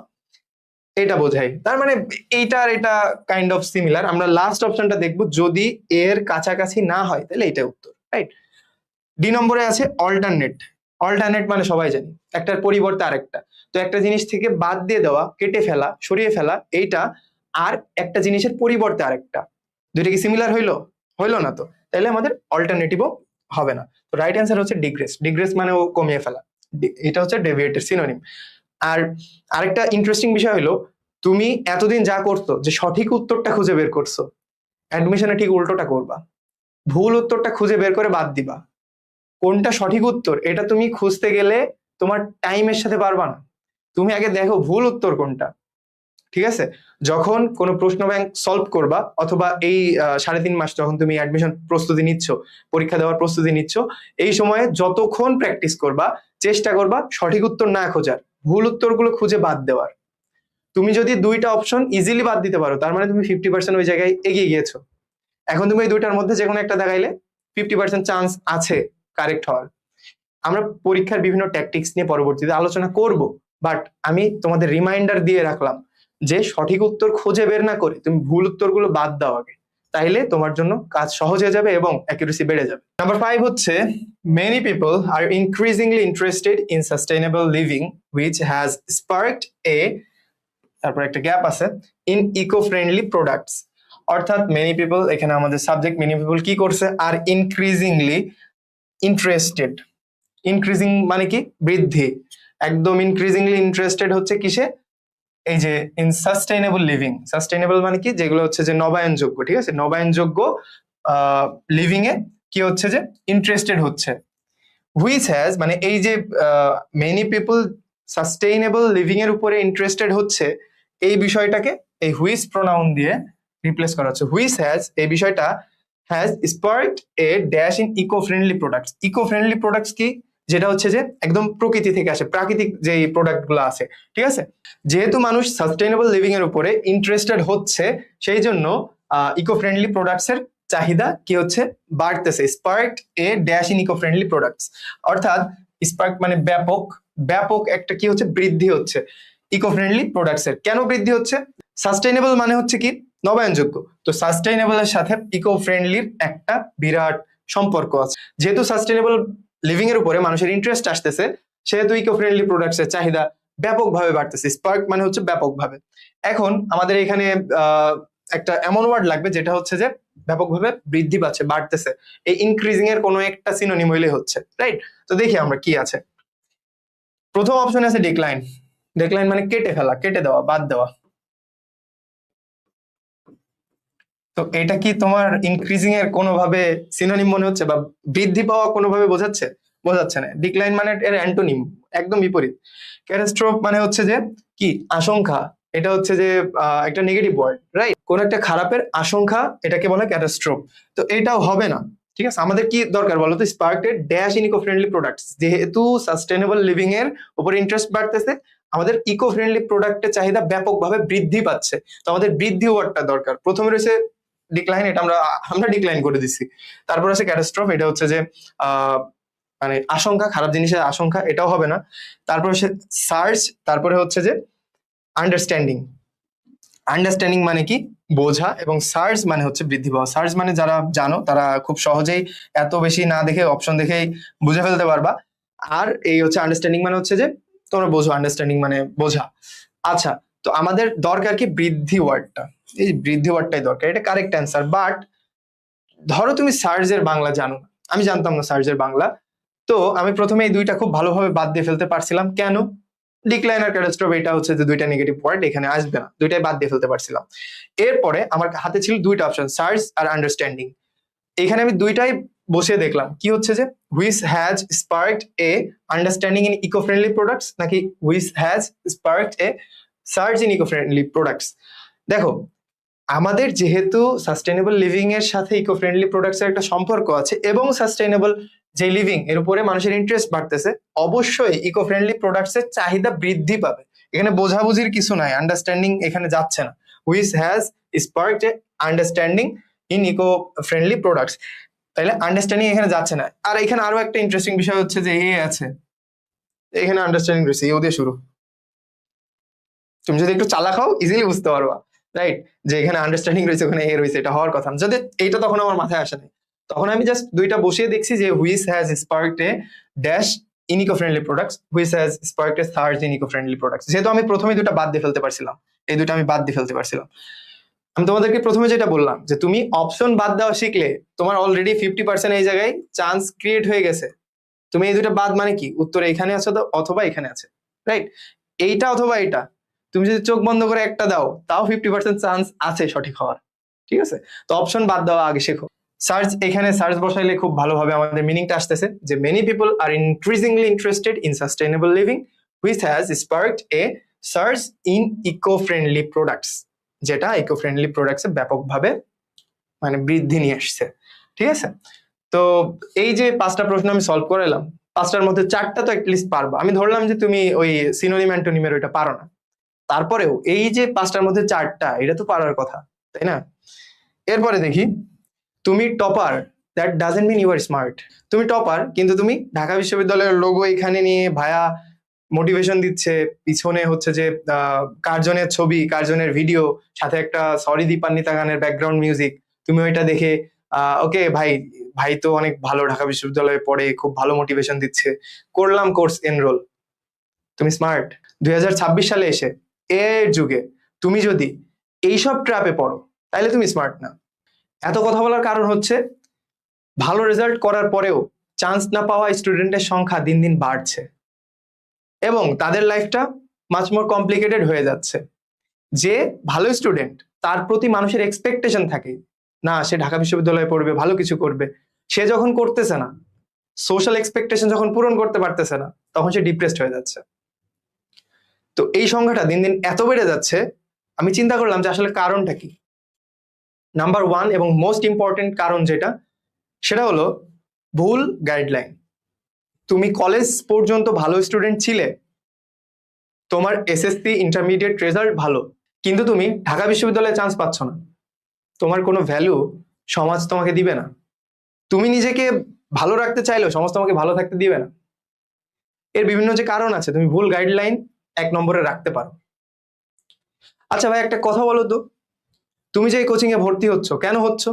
এটা বোঝায়। তার মানে এইটা আর এটা কাইন্ড অফ সিমিলার। আমরা লাস্ট অপশনটা দেখবো, যদি এর কাছাকাছি না হয় তাহলে এটা উত্তর, রাইট? ডি নম্বরে আছে অল্টারনেট। অল্টারনেট মানে সবাই জানি একটার পরিবর্তে আরেকটা। তো একটা জিনিস থেকে বাদ দিয়ে দেওয়া, কেটে ফেলা, সরিয়ে ফেলা, এইটা আর একটা জিনিসের পরিবর্তে আরেকটা, দুইটা কি সিমিলার হইলো? হইলো না তো, তাহলে আমাদের অল্টারনেটিভও হবে না। তো রাইট অ্যান্সার হচ্ছে ডিগ্রেস। ডিগ্রেস মানে ও কমিয়ে ফেলা, এটা হচ্ছে ডেভিয়েটের সিনোনিম। আর আরেকটা ইন্টারেস্টিং বিষয় হলো, তুমি এতদিন যা করতো যে সঠিক উত্তরটা খুঁজে বের করছো, অ্যাডমিশনে ঠিক উল্টোটা করবা, ভুল উত্তরটা খুঁজে বের করে বাদ দিবা। কোনটা সঠিক উত্তর এটা তুমি খুঁজতে গেলে তোমার টাইমের সাথে পারবা না। তুমি আগে দেখো ভুল উত্তর কোনটা, ঠিক আছে? যখন কোনো প্রশ্ন ব্যাংক সলভ করবা, অথবা এই 3.5 মাস যখন তুমি অ্যাডমিশন প্রস্তুতি নিচ্ছ, পরীক্ষা দেওয়ার প্রস্তুতি নিচ্ছ, এই সময়ে যতক্ষণ প্র্যাকটিস করবা, চেষ্টা করবা সঠিক উত্তর না খোঁজার, ভুল উত্তরগুলো খুঁজে বাদ দেওয়ার। তুমি যদি দুইটা অপশন ইজিলি বাদ দিতে পারো, তার মানে তুমি 50% ওই জায়গায় এগিয়ে গিয়েছো। এখন তুমি এই দুইটার মধ্যে যে কোনো একটা দেখাইলে 50% চান্স আছে কারেক্ট হওয়ার। আমরা পরীক্ষার বিভিন্ন ট্যাকটিক্স নিয়ে পরবর্তীতে আলোচনা করব, বাট আমি তোমাদের রিমাইন্ডার দিয়ে রাখলাম যে সঠিক উত্তর খুঁজে বের না করে তুমি ভুল উত্তরগুলো বাদ দাও আগে, তাইলে তোমার জন্য কাজ সহজ হয়ে যাবে এবং অ্যাকুরেসি বেড়ে যাবে। নাম্বার 5 হচ্ছে many people are increasingly interested in sustainable living which has sparked a, তারপর একটা গ্যাপ আছে, ইন ইকো ফ্রেন্ডলি প্রোডাক্টস। অর্থাৎ মেনি পিপল, এখানে আমাদের সাবজেক্ট মেনি পিপল কি করছে, আর ইনক্রিজিংলি ইন্টারেস্টেড। ইনক্রিজিং মানে কি? বৃদ্ধি। একদম ইনক্রিজিংলি ইন্টারেস্টেড হচ্ছে কিসে? এই যে ইন সাস্টেইনেবল লিভিং। সাস্টেইনেবল মানে কি? যেগুলো হচ্ছে যে নবায়নযোগ্য, ঠিক আছে? নবায়নযোগ্য লিভিং এ কি হচ্ছে যে ইন্টারেস্টেড হচ্ছে। হুইচ হ্যাজ মানে এই যে মেনি পিপল সাস্টেইনেবল লিভিং এর উপরে ইন্টারেস্টেড হচ্ছে, এই বিষয়টাকে এই হুইচ প্রোনাউন দিয়ে রিপ্লেস করা হচ্ছে। হুইচ হ্যাজ, এই বিষয়টা has sparked a dash in eco friendly products. Eco friendly products কি? যেটা হচ্ছে যে একদম প্রকৃতি থেকে আসে, প্রাকৃতিক যে প্রোডাক্ট গুলো আছে, ঠিক আছে? যেহেতু মানুষ সাস্টেইনেবল লিভিং এর উপরে ইন্টারেস্টেড হচ্ছে, সেই জন্য ইকো ফ্রেন্ডলি প্রোডাক্টস এর চাহিদা কি হচ্ছে? বাড়তেছে। Sparked a dash in eco friendly products, অর্থাৎ স্পার্ক মানে ব্যাপক, ব্যাপক একটা কি হচ্ছে? বৃদ্ধি হচ্ছে ইকো ফ্রেন্ডলি প্রোডাক্টস এর। কেন বৃদ্ধি হচ্ছে? সাস্টেইনেবল মানে হচ্ছে কি? নবায়নযোগ্য। তো সাস্টেইনেবল এর সাথে ইকো ফ্রেন্ডলির একটা বিরাট সম্পর্ক আছে। যেহেতু সাস্টেইনেবল লিভিং এর উপরে মানুষের ইন্টারেস্ট আসতেছে, সেহেতু ইকো ফ্রেন্ডলি প্রোডাক্টস এর চাহিদা ব্যাপকভাবে বাড়তেছে। স্পার্ক মানে হচ্ছে ব্যাপকভাবে। এখন আমাদের এখানে একটা এমন ওয়ার্ড লাগবে যেটা হচ্ছে যে ব্যাপকভাবে বৃদ্ধি পাচ্ছে, বাড়তেছে। এই ইনক্রিজিং এর কোনো একটা সিনোনিম হইলে হচ্ছে, রাইট? তো দেখি আমরা কি আছে। প্রথম অপশনে আছে ডিক্লাইন। ডিক্লাইন মানে কেটে ফেলা, কেটে দেওয়া, বাদ দেওয়া। তো এটা কি তোমার ইনক্রিজিং এর কোনোভাবে সিনোনিম মনে হচ্ছে, বা বৃদ্ধি পাওয়া কোনোভাবে বোঝাচ্ছে? বোঝাচ্ছে না। ডিক্লাইন মানে এর অ্যান্টোনিম, একদম বিপরীত। ক্যাটাস্ট্রোফ মানে হচ্ছে যে কি? আশঙ্কা। এটা হচ্ছে যে একটা নেগেটিভ ওয়ার্ড, রাইট? কোন একটা খারাপের আশঙ্কা, এটাকে বলে ক্যাটাস্ট্রোফ। তো এটাও হবে না, ঠিক আছে? আমাদের কি দরকার বলো তো? Sparked dash in eco friendly products. যেহেতু সাস্টেইনেবল লিভিং এর উপর ইন্টারেস্ট বাড়তেছে, আমাদের ইকো ফ্রেন্ডলি প্রোডাক্টের চাহিদা ব্যাপকভাবে বৃদ্ধি পাচ্ছে। তো আমাদের বৃদ্ধি ওয়ার্ডটা দরকার। প্রথমে রয়েছে ডিক্লাইন, এটা আমরা ডিক্লাইন করে দিচ্ছি। তারপর আছে ক্যাটাস্ট্রফ, এটা হচ্ছে যে মানে আশঙ্কা, খারাপ জিনিসের আশঙ্কা, এটাও হবে না। তারপর হচ্ছে সার্চ, তারপরে হচ্ছে যে আন্ডারস্ট্যান্ডিং। আন্ডারস্ট্যান্ডিং মানে কি? বোঝা, এবং সার্চ মানে হচ্ছে বৃদ্ধি পাওয়া। সার্চ মানে যারা জানো তারা খুব সহজেই এত বেশি না দেখে অপশন দেখেই বুঝে ফেলতে পারবা। আর এই হচ্ছে আন্ডারস্ট্যান্ডিং মানে হচ্ছে যে তোমরা বোঝো, আন্ডারস্ট্যান্ডিং মানে বোঝা। আচ্ছা, তো আমাদের দরকার কি? বৃদ্ধি ওয়ার্ডটা। এই বৃদ্ধি ওয়ার্ডটাই দরকার, এটা কারেক্ট অ্যান্সার। বাট ধরো তুমি সার্চের বাংলা জানো না, আমি জানতাম না সার্চের বাংলা, তো আমি প্রথমে এই দুইটা খুব ভালোভাবে বাদ দিয়ে ফেলতে পারছিলাম। কেন? ডিক্লাইন আর ক্যাটাস্ট্রফ, এটা হচ্ছে যে দুইটা নেগেটিভ ওয়ার্ড, এখানে আসবে না, দুইটাই বাদ দিয়ে ফেলতে পারছিলাম। এরপরে আমার হাতে ছিল দুইটা অপশন, সার্চ আর আন্ডারস্ট্যান্ডিং। এখানে আমি দুইটাই বসিয়ে দেখলাম কি হচ্ছে যে which has sparked a understanding in eco friendly products, নাকি which has sparked a search in eco friendly products. দেখো, আমাদের যেহেতু সাস্টেইনেবল লিভিং এর সাথে ইকো ফ্রেন্ডলি প্রোডাক্টস এর একটা সম্পর্ক আছে, এবং সাস্টেইনেবল যে লিভিং এর উপরে মানুষের ইন্টারেস্ট বাড়তেছে, অবশ্যই ইকো ফ্রেন্ডলি প্রোডাক্টস এর চাহিদা বৃদ্ধি পাবে। এখানে বোঝাবুঝির কিছু নাই, আন্ডারস্ট্যান্ডিং এখানে যাচ্ছে না। Which has sparked a understanding in eco friendly products, তাইলে আন্ডারস্ট্যান্ডিং এখানে যাচ্ছে না। আর এখানে আরো একটা ইন্টারেস্টিং বিষয় হচ্ছে যে এ আছে, এখানে আন্ডারস্ট্যান্ডিং রয়েছে, ও দিয়ে শুরু। তুমি যদি একটু চালাক হও ইজিলি বুঝতে পারবা, রাইট? যে এখানে আন্ডারস্ট্যান্ডিং রয়েছে, ওখানে এ রয়েছে, এটা হওয়ার কথা। যদি এইটা তখন আমার মাথায় আসে নাই, তখন আমি জাস্ট দুইটা বসিয়ে দেখছি যে which has sparked a dash in eco friendly products, which has sparked a search in eco friendly products. যেহেতু আমি প্রথমে দুটো বাদ দিয়ে ফেলতে পারছিলাম, এই দুটো আমি বাদ দিয়ে ফেলতে পারছিলাম। আমি তোমাদেরকে প্রথমে যেটা বললাম যে তুমি অপশন বাদ দেওয়া শিখলে তোমার অলরেডি 50% এই জায়গায় চান্স ক্রিয়েট হয়ে গেছে। তুমি এই দুটো বাদ মানে কি, উত্তর এখানে আছে তো অথবা এখানে আছে, রাইট? এইটা অথবা এটা, তুমি যদি চোখ বন্ধ করে একটা দাও তাও 50% চান্স আছে সঠিক হওয়ার, ঠিক আছে? তো অপশন বাদ দেওয়া আগে শেখো। সার্চ, এখানে সার্চ বসাইলে খুব ভালোভাবে আমাদের মিনিংটা আসতেছে যে many people are increasingly interested in sustainable living which has sparked a search in eco friendly products, যেটা ইকো ফ্রেন্ডলি প্রোডাক্টসে ব্যাপকভাবে মানে বৃদ্ধি নিয়ে আসছে, ঠিক আছে? তো এই যে 5টা প্রশ্ন আমি সলভ করে এলাম, 5টার মধ্যে 4টা তো অ্যাটলিস্ট পারবা। আমি ধরলাম যে তুমি ওই সিনোনিম অ্যান্টোনিমের ওইটা পারো না, তারপরেও এই যে 5টার মধ্যে 4টা, এটা তো পারার কথা, তাই না? এরপরে দেখি, তুমি topper, that doesn't mean you are smart. তুমি টপার কিন্তু তুমি ঢাকা বিশ্ববিদ্যালয়ের লোগো এখানে নিয়ে ভায়া মোটিভেশন দিচ্ছে, পিছনে হচ্ছে যে কার্জনের ছবি, কার্জনের ভিডিও, সাথে একটা সরি দীপান্বিতা গানের ব্যাকগ্রাউন্ড মিউজিক, তুমি ওইটা দেখে ওকে ভাই, ভাই তো অনেক ভালো, ঢাকা বিশ্ববিদ্যালয়ে পড়ে, খুব ভালো মোটিভেশন দিচ্ছে, করলাম কোর্স এনরোল। তুমি স্মার্ট। 2026 সালে এসে এর যুগে তুমি যদি এইসব ট্র্যাপে পড়ো তাহলে তুমি স্মার্ট না। এত কথা বলার কারণ হচ্ছে ভালো রেজাল্ট করার পরেও চান্স না পাওয়া স্টুডেন্টের সংখ্যা দিন দিন বাড়ছে এবং তাদের লাইফটা মাচ মোর কমপ্লিকেটেড হয়ে যাচ্ছে। যে ভালো স্টুডেন্ট তার প্রতি মানুষের এক্সপেকটেশন থাকে না, সে ঢাকা বিশ্ববিদ্যালয়ে পড়বে, ভালো কিছু করবে, সে যখন করতেছে না, সোশ্যাল এক্সপেকটেশন যখন পূরণ করতে পারতেছে না, তখন সে ডিপ্রেসড হয়ে যাচ্ছে। তো এই সংখ্যাটা দিন দিন এত বেড়ে যাচ্ছে, আমি চিন্তা করলাম যে আসলে কারণটা কি। নাম্বার 1 এবং মোস্ট ইম্পর্টেন্ট কারণ যেটা, সেটা হলো ভুল গাইডলাইন। তুমি কলেজ পর্যন্ত ভালো স্টুডেন্ট ছিলে, তোমার এসএসসি ইন্টারমিডিয়েট রেজাল্ট ভালো, কিন্তু তুমি ঢাকা বিশ্ববিদ্যালয়ে চান্স পাচ্ছ না, তোমার কোনো ভ্যালু সমাজ তোমাকে দিবে না। তুমি নিজেকে ভালো রাখতে চাইলেও সমাজ তোমাকে ভালো থাকতে দিবে না। এর বিভিন্ন যে কারণ আছে, তুমি ভুল গাইডলাইন 1 নম্বরে রাখতে পারো। আচ্ছা ভাই, একটা কথা বলো তো, তুমি যে এই কোচিং এ ভর্তি হচ্ছ, কেন হচ্ছ?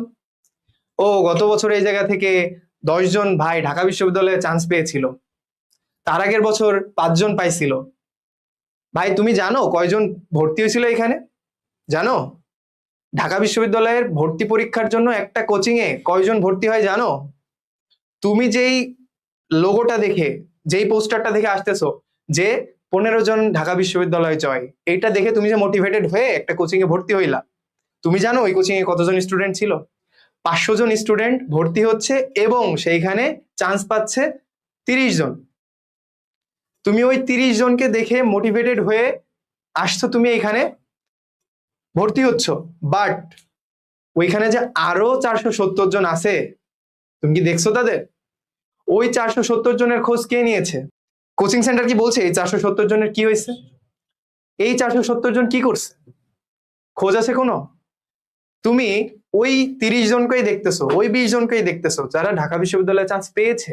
ও গত বছর এই জায়গা থেকে 10 জন ভাই ঢাকা বিশ্ববিদ্যালয়ে চান্স পেয়েছিল, তার আগের বছর 5 জন পাইছিল। ভাই তুমি জানো কয়জন ভর্তি হয়েছিল এখানে? জানো ঢাকা বিশ্ববিদ্যালয়ের ভর্তি পরীক্ষার জন্য একটা কোচিং এ কয়জন ভর্তি হয় জানো? তুমি যেই লোগোটা দেখে, যেই পোস্টারটা দেখে আসতেছো যে 15 জন ঢাকা বিশ্ববিদ্যালয় জয়, এইটা দেখে তুমি যে মোটিভেটেড হয়ে একটা কোচিং এ ভর্তি হইলা, তুমি জানো ওই কোচিং এ কতজন স্টুডেন্ট ছিল? 500 জন স্টুডেন্ট ভর্তি হচ্ছে এবং সেইখানে চান্স পাচ্ছে 30 জন। তুমি ওই 30 জনকে দেখে মোটিভেটেড হয়ে আসছো, তুমি এখানে ভর্তি হচ্ছ, বাট ওইখানে যে আরো 470 জন আছে, তুমি কি দেখছো তাদের? ওই 470 জনের খোঁজ কে নিয়েছে? কোচিং সেন্টার কি বলছে এই 470 জনের কি হয়েছে? এই 470 জন কি করছে? খোঁজ আছে কোনো? তুমি ওই 30 জনকেই দেখতেছো, ওই 20 জনকেই দেখতেছো যারা ঢাকা বিশ্ববিদ্যালয়ে চান্স পেয়েছে।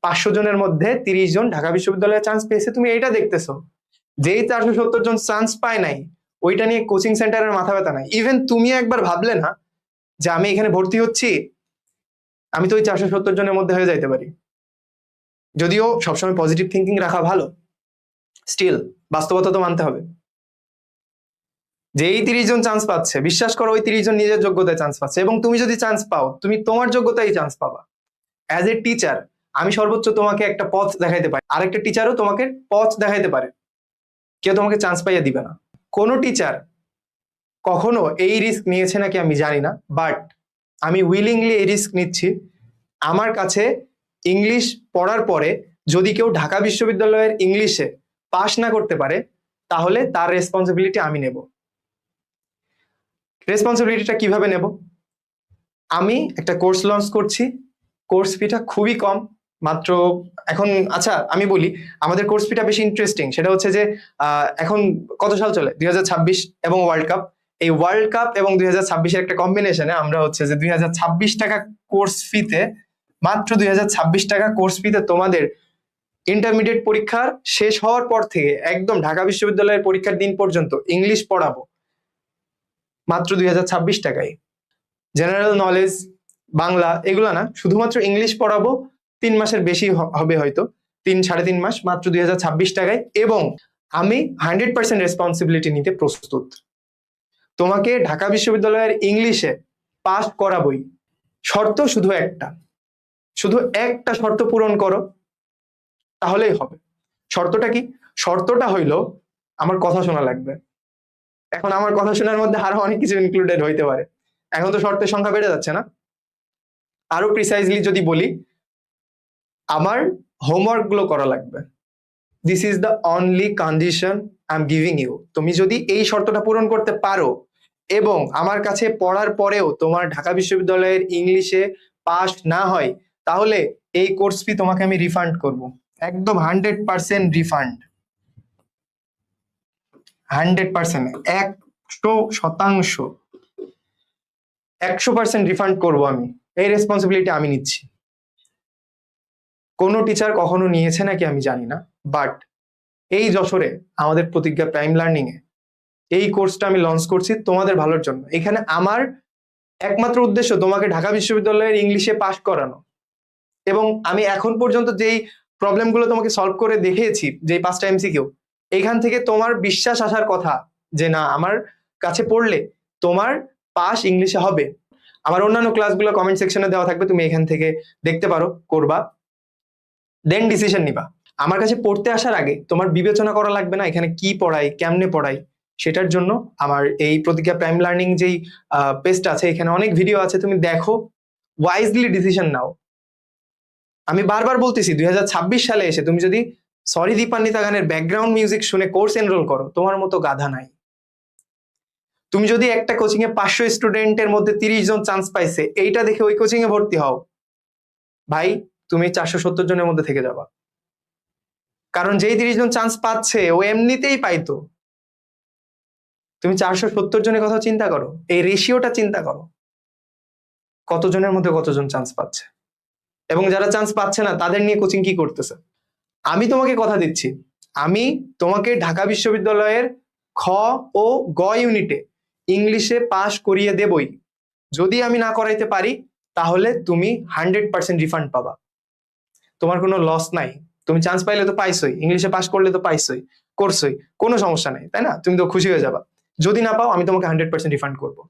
500 জনের মধ্যে 30 জন ঢাকা বিশ্ববিদ্যালয়ে চান্স পেয়েছে, তুমি এইটা দেখতেছো। যেই 470 জন চান্স পায় নাই, ওইটা নিয়ে কোচিং সেন্টারের মাথা ব্যথা নাই। ইভেন তুমি একবার ভাবলে না যে আমি এখানে ভর্তি হচ্ছি, আমি তো ওই 470 জনের মধ্যে হয়ে যাইতে পারি? যদিও সবসময় পজিটিভ থিঙ্কিং রাখা ভালো, স্টিল বাস্তবতা তো মানতে হবে। যেই 30 জন চান্স পাচ্ছে, বিশ্বাস করো ওই 30 জন নিজের যোগ্যতায় চান্স পাচ্ছে, এবং তুমি যদি চান্স পাও, তুমি তোমার যোগ্যতায় চান্স পাবা। অ্যাজ এ টিচার আমি সর্বোচ্চ তোমাকে একটা পথ দেখাইতে পারি, আরেকটা টিচারও তোমাকে পথ দেখাইতে পারে, কেউ তোমাকে চান্স পাইয়া দিবে না। কোনো টিচার কখনো এই রিস্ক নিয়েছে নাকি আমি জানি না, বাট আমি উইলিংলি এই রিস্ক নিচ্ছি। আমার কাছে ইংলিশ পড়ার পরে যদি কেউ ঢাকা বিশ্ববিদ্যালয়ের ইংলিশে পাশ না করতে পারে, তাহলে তার রেসপন্সিবিলিটি আমি নেব। রেসপন্সিবিলিটিটা কিভাবে নেব? আমি একটা কোর্স লঞ্চ করছি, কোর্স ফিটা খুবই কম, মাত্র এখন। আচ্ছা আমি বলি, আমাদের কোর্স ফিটা বেশি ইন্টারেস্টিং, সেটা হচ্ছে যে এখন কত সাল চলে? 2026 এবং ওয়ার্ল্ড কাপ। এই ওয়ার্ল্ড কাপ এবং 2026-এর একটা কম্বিনেশনে আমরা হচ্ছে যে 2026 টাকা কোর্স ফিতে, মাত্র 2026 টাকা কোর্স ফিতে তোমাদের ইন্টারমিডিয়েট পরীক্ষার শেষ হওয়ার পর থেকে একদম ঢাকা বিশ্ববিদ্যালয়ের পরীক্ষার দিন পর্যন্ত ইংলিশ পড়াবো মাত্র 2026 টাকায়। জেনারেল নলেজ, বাংলা এগুলা না, শুধুমাত্র ইংলিশ পড়াবো। 3 মাসের বেশি হবে হয়তো, 3 সাড়ে 3 মাস, মাত্র 2026 টাকায়। এবং আমি 100% রেসপন্সিবিলিটি নিতে প্রস্তুত। তোমাকে ঢাকা বিশ্ববিদ্যালয়ের ইংলিশে পাস করাবই। শর্ত শুধু একটা শর্ত পূরণ করো, তাহলেই হবে। শর্তটা কি? শর্তটা হইল আমার কথা শোনা লাগবে। এখন আমার কথা শোনার মধ্যে আরো অনেক কিছু ইনক্লুডেড হইতে পারে। এখন তো শর্তের সংখ্যা বেড়ে যাচ্ছে না? আরো প্রিসাইজলি যদি বলি, আমার হোমওয়ার্ক গুলো করা লাগবে। This is the only condition I am giving you. তুমি যদি এই শর্তটা পূরণ করতে পারো এবং আমার কাছে পড়ার পরেও তোমার ঢাকা বিশ্ববিদ্যালয়ের ইংলিশে পাস না হয়, তাহলে এই কোর্স ফি তোমাকে আমি রিফান্ড করব। একদম 100% রিফান্ড, 100%, 100%, 100% রিফান্ড করবো আমি। এই রেসপন্সিবিলিটি আমি নিচ্ছি। কোনো টিচার কখনো নিয়েছে নাকি আমি জানি না, বাট এই যশোরে আমাদের প্রতিজ্ঞা প্রাইম লার্নিং এ এই কোর্সটা আমি লঞ্চ করছি তোমাদের ভালোর জন্য। এখানে আমার একমাত্র উদ্দেশ্য তোমাকে ঢাকা বিশ্ববিদ্যালয়ের ইংলিশে পাস করানো। এবং আমি এখন পর্যন্ত যেই প্রবলেমগুলো তোমাকে সলভ করে দেখিয়েছি, যেই 5টা এমসিকিউ, এখান থেকে তোমার বিশ্বাস আসার কথা যে না, আমার কাছে পড়লে তোমার পাস ইংলিশে হবে। আমার অন্যান্য ক্লাসগুলো কমেন্ট সেকশনে দেওয়া থাকবে, তুমি এখান থেকে দেখতে পারো, করবা, দেন ডিসিশন নিবা। আমার কাছে পড়তে আসার আগে তোমার বিবেচনা করা লাগবে না এখানে কি পড়াই, কেমনে পড়াই। সেটার জন্য আমার এই প্রতিজ্ঞা প্রাইম লার্নিং যেই পেজটা আছে, এখানে অনেক ভিডিও আছে, তুমি দেখো, ওয়াইজলি ডিসিশন নাও। আমি বারবার বলতেছি, 2026 সালে এসে তুমি যদি সরি দীপান্বিতা গানের ব্যাকগ্রাউন্ড মিউজিক শুনে কোর্স এনরোল করো, তোমার মতো গাধা নাই। তুমি যদি একটা কোচিং এ 500 স্টুডেন্টের মধ্যে 30 জন চান্স পাইছে, এইটা দেখে ওই কোচিং এ ভর্তি হও, ভাই তুমি 470 জনের মধ্যে থেকে যাবা। কারণ যেই 30 জন চান্স পাচ্ছে ও এমনিতেই পাইতো। তুমি 470 জনের কথা চিন্তা করো, এই রেশিওটা চিন্তা করো, কতজনের মধ্যে কতজন চান্স পাচ্ছে, এবং যারা চান্স পাচ্ছে না তাদের নিয়ে কোচিং কি করতেছে। আমি তোমাকে কথা দিচ্ছি, আমি তোমাকে ঢাকা বিশ্ববিদ্যালয়ের খ ও গ ইউনিটে ইংলিশে পাস করিয়ে দেবই। যদি আমি না করাইতে পারি, তাহলে তুমি 100% রিফান্ড পাবা। তোমার কোনো লস নাই। তুমি চান্স পাইলে তো পাইছই, ইংলিশে পাস করলে তো পাইছই, করছই, কোনো সমস্যা নেই, তাই না? তুমি তো খুশি হয়ে যাবা। যদি না পাও, আমি তোমাকে 100% রিফান্ড করবো।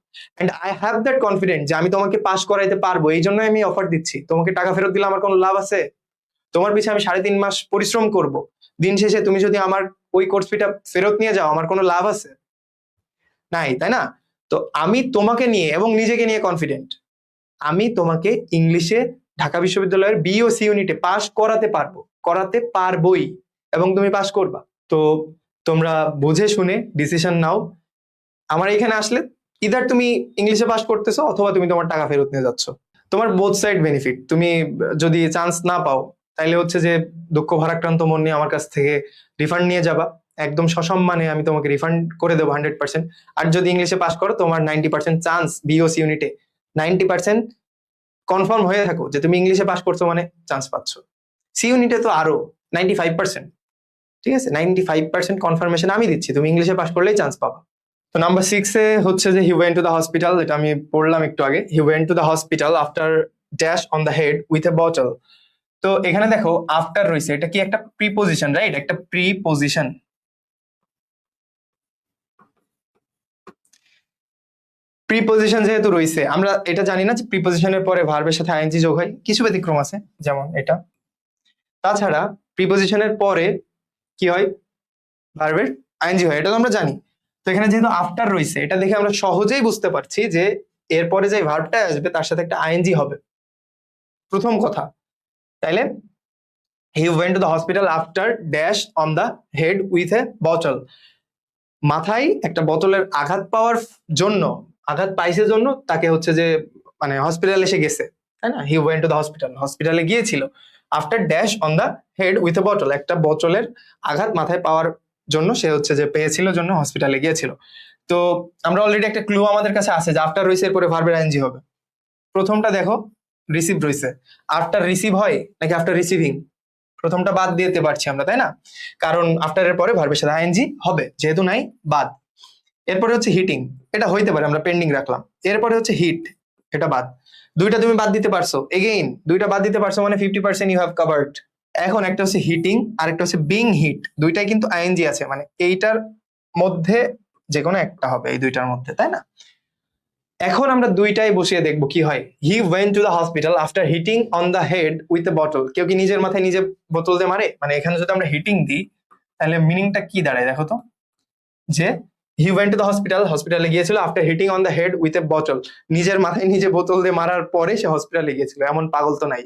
And I have that confidence যে আমি তোমাকে পাস করাইতে পারবো। এই জন্য আমি অফার দিচ্ছি। তোমাকে টাকা ফেরত দিলে আমার কোনো লাভ আছে? তোমার পিছিয়ে আমি 3.5 মাস পরিশ্রম করব, দিন শেষে তুমি যদি আমার ওই কোর্স ফিটা ফেরত নিয়ে যাও, আমার কোনো লাভ আছে? নাই, তাই না? তো আমি তোমাকে নিয়ে এবং নিজেকে নিয়ে কনফিডেন্ট। আমি তোমাকে ইংলিশে ঢাকা বিশ্ববিদ্যালয়ের বি ও সি ইউনিটে পাস করাতে পারবই, এবং তুমি পাস করবা। তো তোমরা বুঝে শুনে ডিসিশন নাও। আমার এখানে আসলে ইদার তুমি ইংলিশে পাস করতেছো, অথবা তুমি তোমার টাকা ফেরত নিয়ে যাচ্ছ। তোমার বোথ সাইড বেনিফিট। তুমি যদি চান্স না পাও, তাইলে হচ্ছে যে দুঃখ ভারাক্রান্ত মন নিয়ে আমার কাছ থেকে রিফান্ড নিয়ে যাবা, একদম সসম্মানে আমি তোমাকে রিফান্ড করে দেবো 100%। আর যদি ইংলিশে পাস করো, তোমার 90% চান্স বিওসি ইউনিটে 90% কনফার্ম হয়ে থাকো যে তুমি ইংলিশে পাস করছো, মানে চান্স পাচ্ছ। সি ইউনিটে তো আরো 95%। ঠিক আছে, 95% কনফার্মেশন আমি দিচ্ছি, তুমি ইংলিশে পাস করলেই চান্স পাবা। তো নাম্বার 6 এ হচ্ছে যে he went to the hospital, এটা আমি পড়লাম একটু আগে। হি went to the hospital after dash on the head with a bottle. তো এখানে দেখো আফটার রয়েছে, এটা কি একটা প্রিপোজিশন, রাইট? একটা প্রিপোজিশন। প্রিপোজিশন যেহেতু রয়েছে, আমরা এটা জানি না যে প্রিপোজিশনের পরে ভার্বের সাথে আইএনজি যোগ হয়, কিছু ব্যতিক্রম আছে যেমন এটা। তাছাড়া প্রিপোজিশনের পরে কি হয়? ভার্বের আইএনজি হয়, এটা তো আমরা জানি। তো এখানে যেহেতু আফটার রয়েছে, এটা দেখে আমরা সহজেই বুঝতে পারছি যে এরপরে যে ভার্বটা আসবে তার সাথে একটা আইএনজি হবে, প্রথম কথা। তাইলে হি went to the hospital after dash on the head with a bottle. মাথায় একটা বোতলের আঘাত পাওয়ার জন্য, আঘাত পাইছে জন্য তাকে হচ্ছে যে মানে হসপিটাল এসে গেছে, তাই না? হি ওয়েন্ট টু দ্য হসপিটাল, হসপিটালে গিয়েছিল। After dash on the head with a bottle, একটা বোতলের আঘাত মাথায় পাওয়ার জন্য সে হচ্ছে যে পেয়েছিল জন্য হসপিটালে গিয়েছিল। তো আমরা অলরেডি একটা ক্লু আমাদের কাছে আছে যে আফটার রয়েছে এরপরে ভার্বের আইএনজি হবে। প্রথমটা দেখো, রিসিভ রয়েছে। আফটার রিসিভ হয় নাকি আফটার রিসিভিং? প্রথমটা বাদ দিতে পারছি আমরা, তাই না? কারণ আফটারের পরে ভার্বের সাথে আইএনজি হবে, যেহেতু নাই বাদ। এরপরে হচ্ছে হিটিং, এটা হইতে পারে, আমরা পেন্ডিং রাখলাম। এরপরে হচ্ছে হিট, এটা বাদ। দুইটা তুমি বাদ দিতে পারছো, এগেইন দুইটা বাদ দিতে পারছো মানে 50% ইউ হ্যাভ কভার্ড। এখন একটা হচ্ছে হিটিং আর একটা হচ্ছে বিং হিট, দুইটাই কিন্তু আইএনজি আছে, মানে এইটার মধ্যে যে কোনো একটা হবে এই দুইটার মধ্যে, তাই না? এখন আমরা দুইটাই বসিয়ে দেখবো কি হয়। He went to the hospital after hitting on the head with a bottle. কেউ কি নিজের মাথায় নিজে বোতল দিয়ে মারে? মানে এখানে যদি আমরা হিটিং দিই তাহলে মিনিংটা কি দাঁড়ায় দেখো তো, যে he went to the hospital, হসপিটালে গিয়েছিল after hitting on the head with a bottle, নিজের মাথায় নিজে বোতল দিয়ে মারার পরে সে হসপিটালে গিয়েছিল। এমন পাগল তো নাই,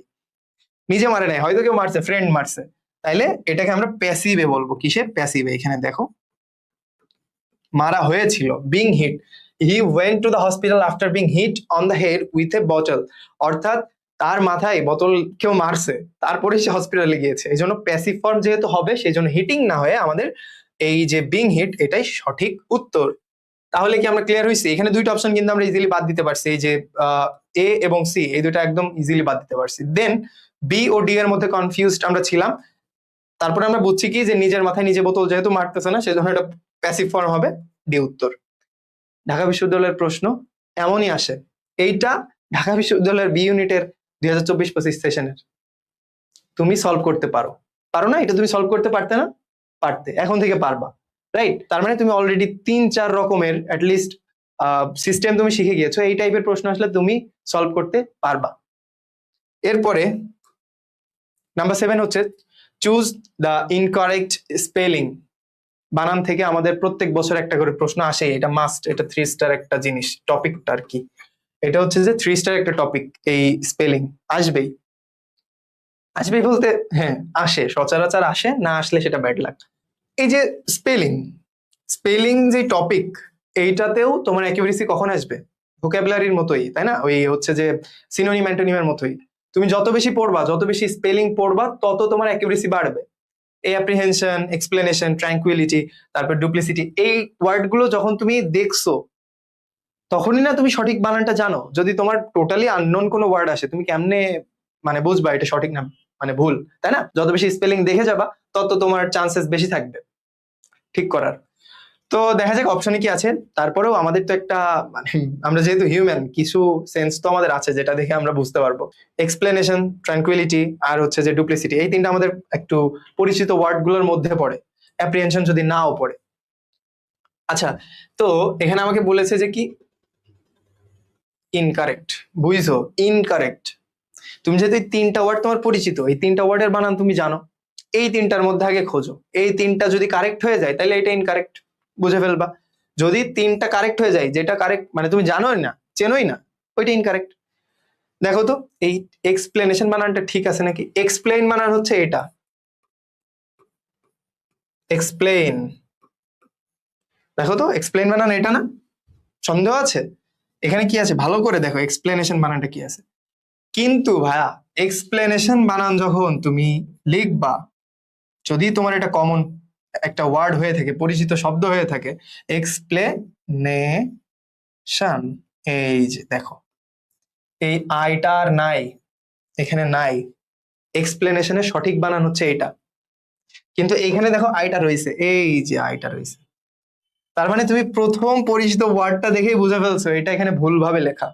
নিজে মারে নাই, হয়তো কেউ মারছে, ফ্রেন্ড মারছে। তাইলে এটাকে আমরা প্যাসিভে বলবো। কিসে? প্যাসিভে। এখানে দেখো মারা হয়েছিল, being hit, he went to the hospital after being hit on the head with a bottle, অর্থাৎ তার মাথায় বোতল কেউ মারছে তারপরে সে হসপিটালে গিয়েছে। এই জন্য প্যাসিভ ফর্ম যেহেতু হবে সেই জন্য হিটিং না হয়ে আমাদের এই যে বিং হিট এটাই সঠিক উত্তর। তাহলে কি আমরা ক্লিয়ার হয়েছি? এখানে দুইটা অপশন কিন্তু আমরা ইজিলি বাদ দিতে পারছি, এই যে এ এবং সি, এই দুটো একদম ইজিলি বাদ দিতে পারছি। দেন বি ও ডি এর মধ্যে কনফিউজড আমরা ছিলাম, তারপরে আমরা বুঝছি কি যে নিজের মাথায় নিজে বোতল যেহেতু মারতেছে না সেজন্য এটা প্যাসিভ ফর্ম হবে, ডি উত্তর। ঢাকা বিশ্ববিদ্যালয়ের প্রশ্ন এমনই আসে, এইটা ঢাকা বিশ্ববিদ্যালয়ের বি ইউনিটের 2024-25 সেশনের। তুমি সলভ করতে পারো, পারো না? এটা তুমি সলভ করতে পারতে না? পারতে, এখন থেকে পারবা, রাইট? তার মানে তুমি অলরেডি 3-4 রকমের অ্যাটলিস্ট সিস্টেম তুমি শিখে গিয়েছো, এই টাইপের প্রশ্ন আসলে তুমি সলভ করতে পারবা। এরপরে নাম্বার 7 হচ্ছে চুজ দ্য ইনকারেক্ট স্পেলিং। বানান থেকে আমাদের প্রত্যেক বছর একটা করে প্রশ্ন আসে, এটা মাস্ট, এটা 3 স্টার একটা জিনিস, টপিকটা আর কি। এটা হচ্ছে যে 3 স্টার একটা টপিক, এই স্পেলিং আসবেই। আসবেই বলতে হ্যাঁ আসে, সচরাচর আসে, না আসলে সেটা ব্যাড লাক। এই যে স্পেলিং, স্পেলিং যে টপিক, এইটাতেও তোমার অ্যাকিউরেসি কখন আসবে? ভোকাবুলারির মতোই, তাই না? ওই হচ্ছে যে সিনোনিম অ্যান্টোনিমের মতোই, তুমি যত বেশি পড়বা, যত বেশি স্পেলিং পড়বা, তত তোমার অ্যাকিউরেসি বাড়বে। এই অ্যাপ্রিহেনশন, এক্সপ্লেনেশন, ট্র্যাঙ্কুইলিটি, তারপর ডুপ্লিসিটি, এই ওয়ার্ডগুলো যখন তুমি দেখছো তখনই না তুমি সঠিক বানানটা জানো। যদি তোমার টোটালি আননোন কোনো ওয়ার্ড আসে, তুমি কেমনে মানে বুঝবা এটা সঠিক না মানে ভুল, তাই না? যত বেশি স্পেলিং দেখে যাবা তত তোমার চান্সেস বেশি থাকবে ঠিক করার। তো দেখা যাক অপশনে কি আছে। তারপরেও আমাদের তো একটা মানে আমরা যেহেতু হিউম্যান, কিছু সেন্স তো আমাদের আছে যেটা দেখে আমরা বুঝতে পারবো। এক্সপ্লেনেশন, ট্রাঙ্কুইলিটি আর হচ্ছে যে ডুপ্লিসিটি, এই তিনটা আমাদের একটু পরিচিত ওয়ার্ড গুলোর মধ্যে পড়ে, অ্যাপ্রিহেনশন যদি নাও পড়ে। আচ্ছা, তো এখানে আমাকে বলেছে যে কি ইনকারেক্ট, বুঝছো? ইনকারেক্ট। তুমি যেহেতু এই তিনটা ওয়ার্ড তোমার পরিচিত, এই তিনটা ওয়ার্ডের বানান তুমি জানো, এই তিনটার মধ্যে আগে খোঁজো। এই তিনটা যদি কারেক্ট হয়ে যায় তাহলে এটা ইনকারেক্ট, বুঝে ফেলবা। যদি তিনটা কারেক্ট হয়ে যায়, যেটা কারেক্ট মানে তুমি জানোই না, চেনোই না, ওইটা ইনকারেক্ট। দেখো তো এই এক্সপ্লেনেশন বানানটা ঠিক আছে নাকি? এক্সপ্লেইন বানান হচ্ছে এটা, এক্সপ্লেইন। দেখো তো এক্সপ্লেইন বানান এটা না? সন্দেহ আছে? এখানে কি আছে ভালো করে দেখো, এক্সপ্লেনেশন বানানটা কি আছে। কিন্তু ভাইয়া এক্সপ্লেনেশন বানান যখন তুমি লিখবা, যদি তোমার এটা কমন একটা ওয়ার্ড হয়ে থাকে, পরিচিত শব্দ হয়ে থাকে, এক্সপ্লেনেশন, এই যে দেখো এই আইটা আর নাই, এখানে নাই। এক্সপ্লেনেশনের সঠিক বানান হচ্ছে এটা, কিন্তু এইখানে দেখো আইটা রয়েছে, এই যে আইটা রয়েছে। তার মানে তুমি প্রথম পরিচিত ওয়ার্ডটা দেখেই বুঝে ফেলছো এটা এখানে ভুলভাবে লেখা।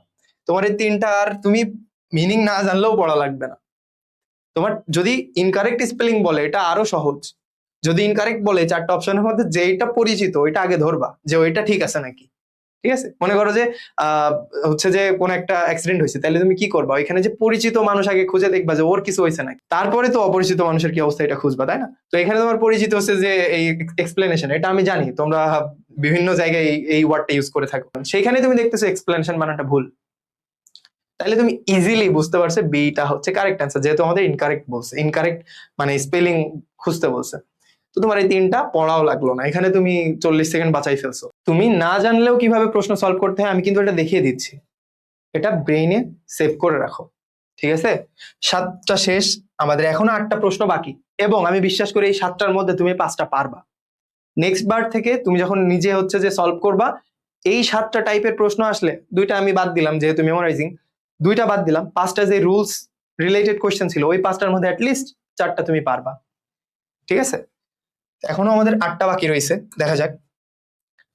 তোমার এই তিনটা আর তুমি মিনিং না জানলেও পড়া লাগবে না। তোমার যদি ইনকারেক্ট স্পেলিং বলে এটা আরো সহজ, যদি ইনকারেক্ট বলে চারটা অপশনের মধ্যে যেটা পরিচিত ওইটা আগে ধরবা যে ওইটা ঠিক আছে নাকি। ঠিক আছে, মনে করো যে হচ্ছে যে কোন একটা অ্যাক্সিডেন্ট হয়েছে, তাহলে তুমি কি করবা? ওইখানে যে পরিচিত মানুষ আগে খুঁজে দেখবা যে ওর কিছু হয়েছে নাকি, তারপরে তো অপরিচিত মানুষের কি অবস্থা এটা খুঁজবা, তাই না? তো এখানে তোমার পরিচিত হচ্ছে যে এই এক্সপ্লেনেশন, এটা আমি জানি তোমরা বিভিন্ন জায়গায় এই ওয়ার্ডটা ইউজ করে থাকো, সেইখানে তুমি দেখতেছো এক্সপ্লেনেশন বানানটা ভুল, তাহলে তুমি ইজিলি বুঝতে পারছো বিটা হচ্ছে কারেক্ট অ্যান্সার, যেহেতু আমাদের ইনকারেক্ট বলছে, ইনকারেক্ট মানে স্পেলিং খুঁজতে বলছে। তো তোমার এই তিনটা পড়াও লাগলো না, এখানে তুমি 40 সেকেন্ড বাঁচাই ফেলছো। তুমি না জানলেও কিভাবে প্রশ্ন সলভ করতে হয় আমি কিন্তু এটা দেখিয়ে দিচ্ছি, এটা ব্রেইনে সেভ করে রাখো। ঠিক আছে, 7টা শেষ, আমাদের এখনো 8টা প্রশ্ন বাকি, এবং আমি বিশ্বাস করি এই 7টার মধ্যে তুমি 5টা পারবা। নেক্সট বার থেকে তুমি যখন নিজে হচ্ছে যে সলভ করবা, এই 7টা টাইপের প্রশ্ন আসলে, দুইটা আমি বাদ দিলাম যেহেতু মেমোরাইজিং, দুইটা বাদ দিলাম, 5টা যে রুলস রিলেটেড কোয়েশ্চেন ছিল ওই 5টার মধ্যে অ্যাটলিস্ট 4টা তুমি পারবা। ঠিক আছে, এখনো আমাদের 8টা বাকি রয়েছে, দেখা যাক।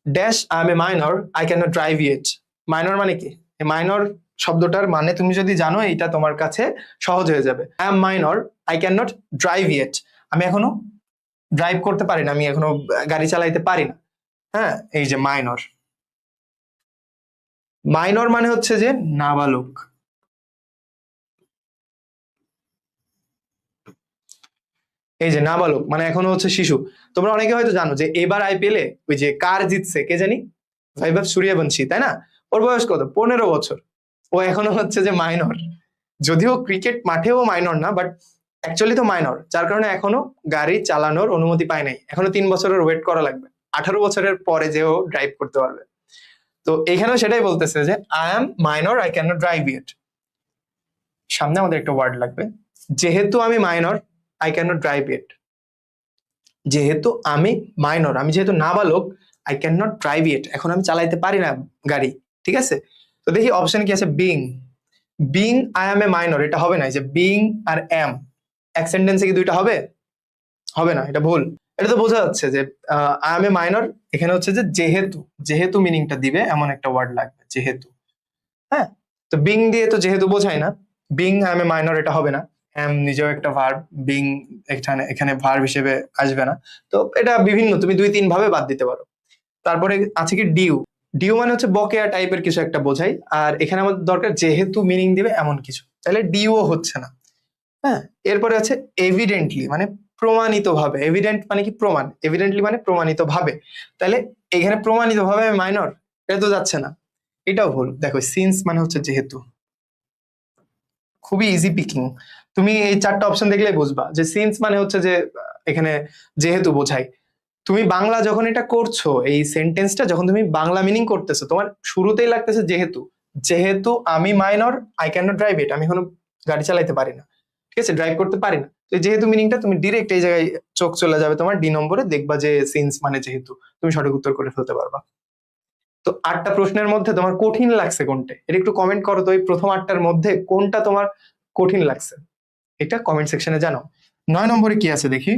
Dash I M A minor, I can not drive it. Minor মানে কি? মাইনর শব্দটার মানে তুমি যদি জানো, এইটা তোমার কাছে সহজ হয়ে যাবে। I am minor, I can not drive yet. আমি এখনো ড্রাইভ করতে পারি না, আমি এখনো গাড়ি চালাইতে পারি না। হ্যাঁ, এই যে মাইনর। মাইনর মানে হচ্ছে যে নাবালক। এই যে নাবালক মানে এখনো হচ্ছে শিশু। তোমরা অনেকে হয়তো জানো যে এবার আইপিএলে ওই যে কার জিতছে কে জানি, বৈভব সূর্যবংশী, তাই না? ওর বয়স কত? 15 বছর। ও এখনো হচ্ছে যে মাইনর। যদিও ক্রিকেট মাঠেও মাইনর না, বাট অ্যাকচুয়ালি তো মাইনর, যার কারণে এখনো গাড়ি চালানোর অনুমতি পায় নাই। এখনো 3 বছরের ওয়েট করা লাগবে, 18 বছরের পরে যে ও ড্রাইভ করতে পারবে। তো এখানেও সেটাই বলতেছে যে I am minor, I can not drive ইট। সামনে আমাদের একটা ওয়ার্ড লাগবে, যেহেতু আমি minor, I can not drive ইট। যেহেতু আমি মাইনর, আমি যেহেতু নাবালক, আই ক্যান নট ড্রাইভ ইট, এখন আমি চালাইতে পারি না গাড়ি। ঠিক আছে, তো দেখি অপশন কি আছে। Being, being I M A minor, এটা হবে না। এই যে বিং আর এম এক সেন্টেন্সে কি দুইটা হবে? হবে না, এটা ভুল। এটা তো বোঝা যাচ্ছে যে আই এম এ মাইনর, এখানে হচ্ছে যে যেহেতু, যেহেতু মিনিংটা দিবে এমন একটা ওয়ার্ড লাগবে, যেহেতু। হ্যাঁ, তো বিং দিয়ে তো যেহেতু বোঝায় না। Being I M A minor এটা হবে না। এম নিজেও একটা ভার্ব, বিং এখানে এখানে ভার্ব হিসেবে আসবে না। তো এটা বিভিন্ন, তুমি 2-3 ভাবে বাদ দিতে পারো। তারপরে আছে কি ডিউ। ডিউ মানে হচ্ছে বকেয়া টাইপের কিছু একটা বোঝাই, আর এখানে আমাদের দরকার যেহেতু মিনিং দিবে এমন কিছু, তাহলে ডিউও হচ্ছে না। হ্যাঁ, এরপরে আছে এভিডেন্টলি, মানে প্রমাণিত ভাবে। এভিডেন্ট মানে কি? প্রমাণ। এভিডেন্টলি মানে প্রমাণিত ভাবে। তাহলে এখানে প্রমাণিত ভাবে মাইনর, এটা তো যাচ্ছে না, এটাও ভুল। দেখো সিন্স মানে হচ্ছে যেহেতু। খুবই ইজি পিকিং, তুমি এই 4টা অপশন দেখলেই বুঝবা যে সিন্স মানে হচ্ছে যে এখানে যেহেতু বোঝায়। তুমি বাংলা যখন এটা করছো, এই সেন্টেন্সটা যখন তুমি বাংলা মিনিং করতেছো, তোমার শুরুতেই লাগতেছে যেহেতু। যেহেতু আমি minor, I can not drive ইট, আমি এখনো গাড়ি চালাইতে পারি না, ঠিক আছে, ড্রাইভ করতে পারি না। তো যেহেতু মিনিংটা তুমি ডিরেক্ট এই জায়গায় চোখ চলে যাবে তোমার ডি নম্বরে, দেখবা যে সিন্স মানে যেহেতু, তুমি সঠিক উত্তর করে ফেলতে পারবা। তো 8টা প্রশ্নের মধ্যে তোমার কঠিন লাগছে কোনটা, এটা একটু কমেন্ট করো তো। এই প্রথম 8টার মধ্যে কোনটা তোমার কঠিন লাগছে, এটা কমেন্ট সেকশনে জানাও। 9 নম্বরে কি আছে দেখি।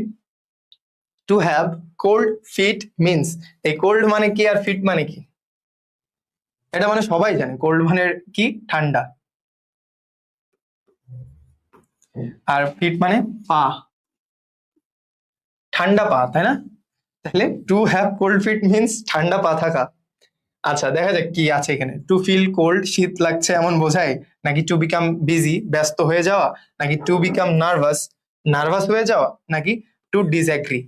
To have cold feet means, এই কোল্ড মানে কি আর ফিট মানে কি? এটা মানে সবাই জানে, কোল্ড মানে কি? ঠান্ডা। আর ফিট মানে পা, ঠান্ডা পা, তাই না? তাহলে to have cold feet means ঠান্ডা পা থাকা। আচ্ছা, দেখা যাক কি আছে এখানে। টু ফিল কোল্ড, শীত লাগছে এমন বোঝায়, নাকি টু বিকাম বিজি, ব্যস্ত হয়ে যাওয়া, নাকি টু বিকাম নার্ভাস, নার্ভাস হয়ে যাওয়া, নাকি টু ডিসঅ্যাগ্রি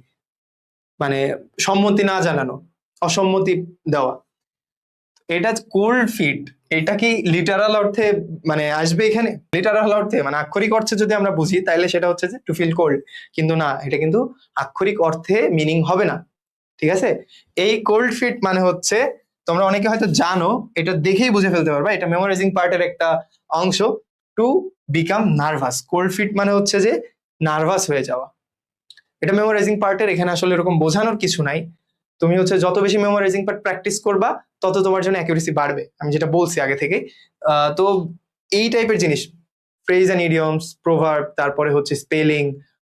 মানে সম্মতি না জানানো, অসম্মতি দেওয়া। এটা কোল্ড ফিট, এটা কি লিটারাল অর্থে মানে আসবে এখানে? লিটারাল অর্থে মানে আক্ষরিক অর্থে যদি আমরা বুঝি, তাহলে সেটা হচ্ছে যে টু ফিল কোল্ড। কিন্তু না, এটা কিন্তু আক্ষরিক অর্থে মিনিং হবে না, ঠিক আছে? এই কোল্ড ফিট মানে হচ্ছে, তোমরা অনেকে হয়তো জানো, এটা দেখেই বুঝে ফেলতে পারবা, এটা মেমোরাইজিং পার্টের একটা অংশ। To become nervous, cold feet মানে হচ্ছে যে নার্ভাস হয়ে যাওয়া। এটা মেমোরাইজিং পার্টের, এখানে আসলে এরকম বোঝানোর কিছু নাই। তুমি হচ্ছে যত বেশি মেমোরাইজিং পার্ট প্র্যাকটিস করবা, তত তোমার জন্য অ্যাকুরেসি বাড়বে, আমি যেটা বলছি আগে থেকে। তো এই টাইপের জিনিস, ফ্রেজ এন্ড ইডিয়মস, প্রোভার্ব, তারপরে হচ্ছে স্পেলিং,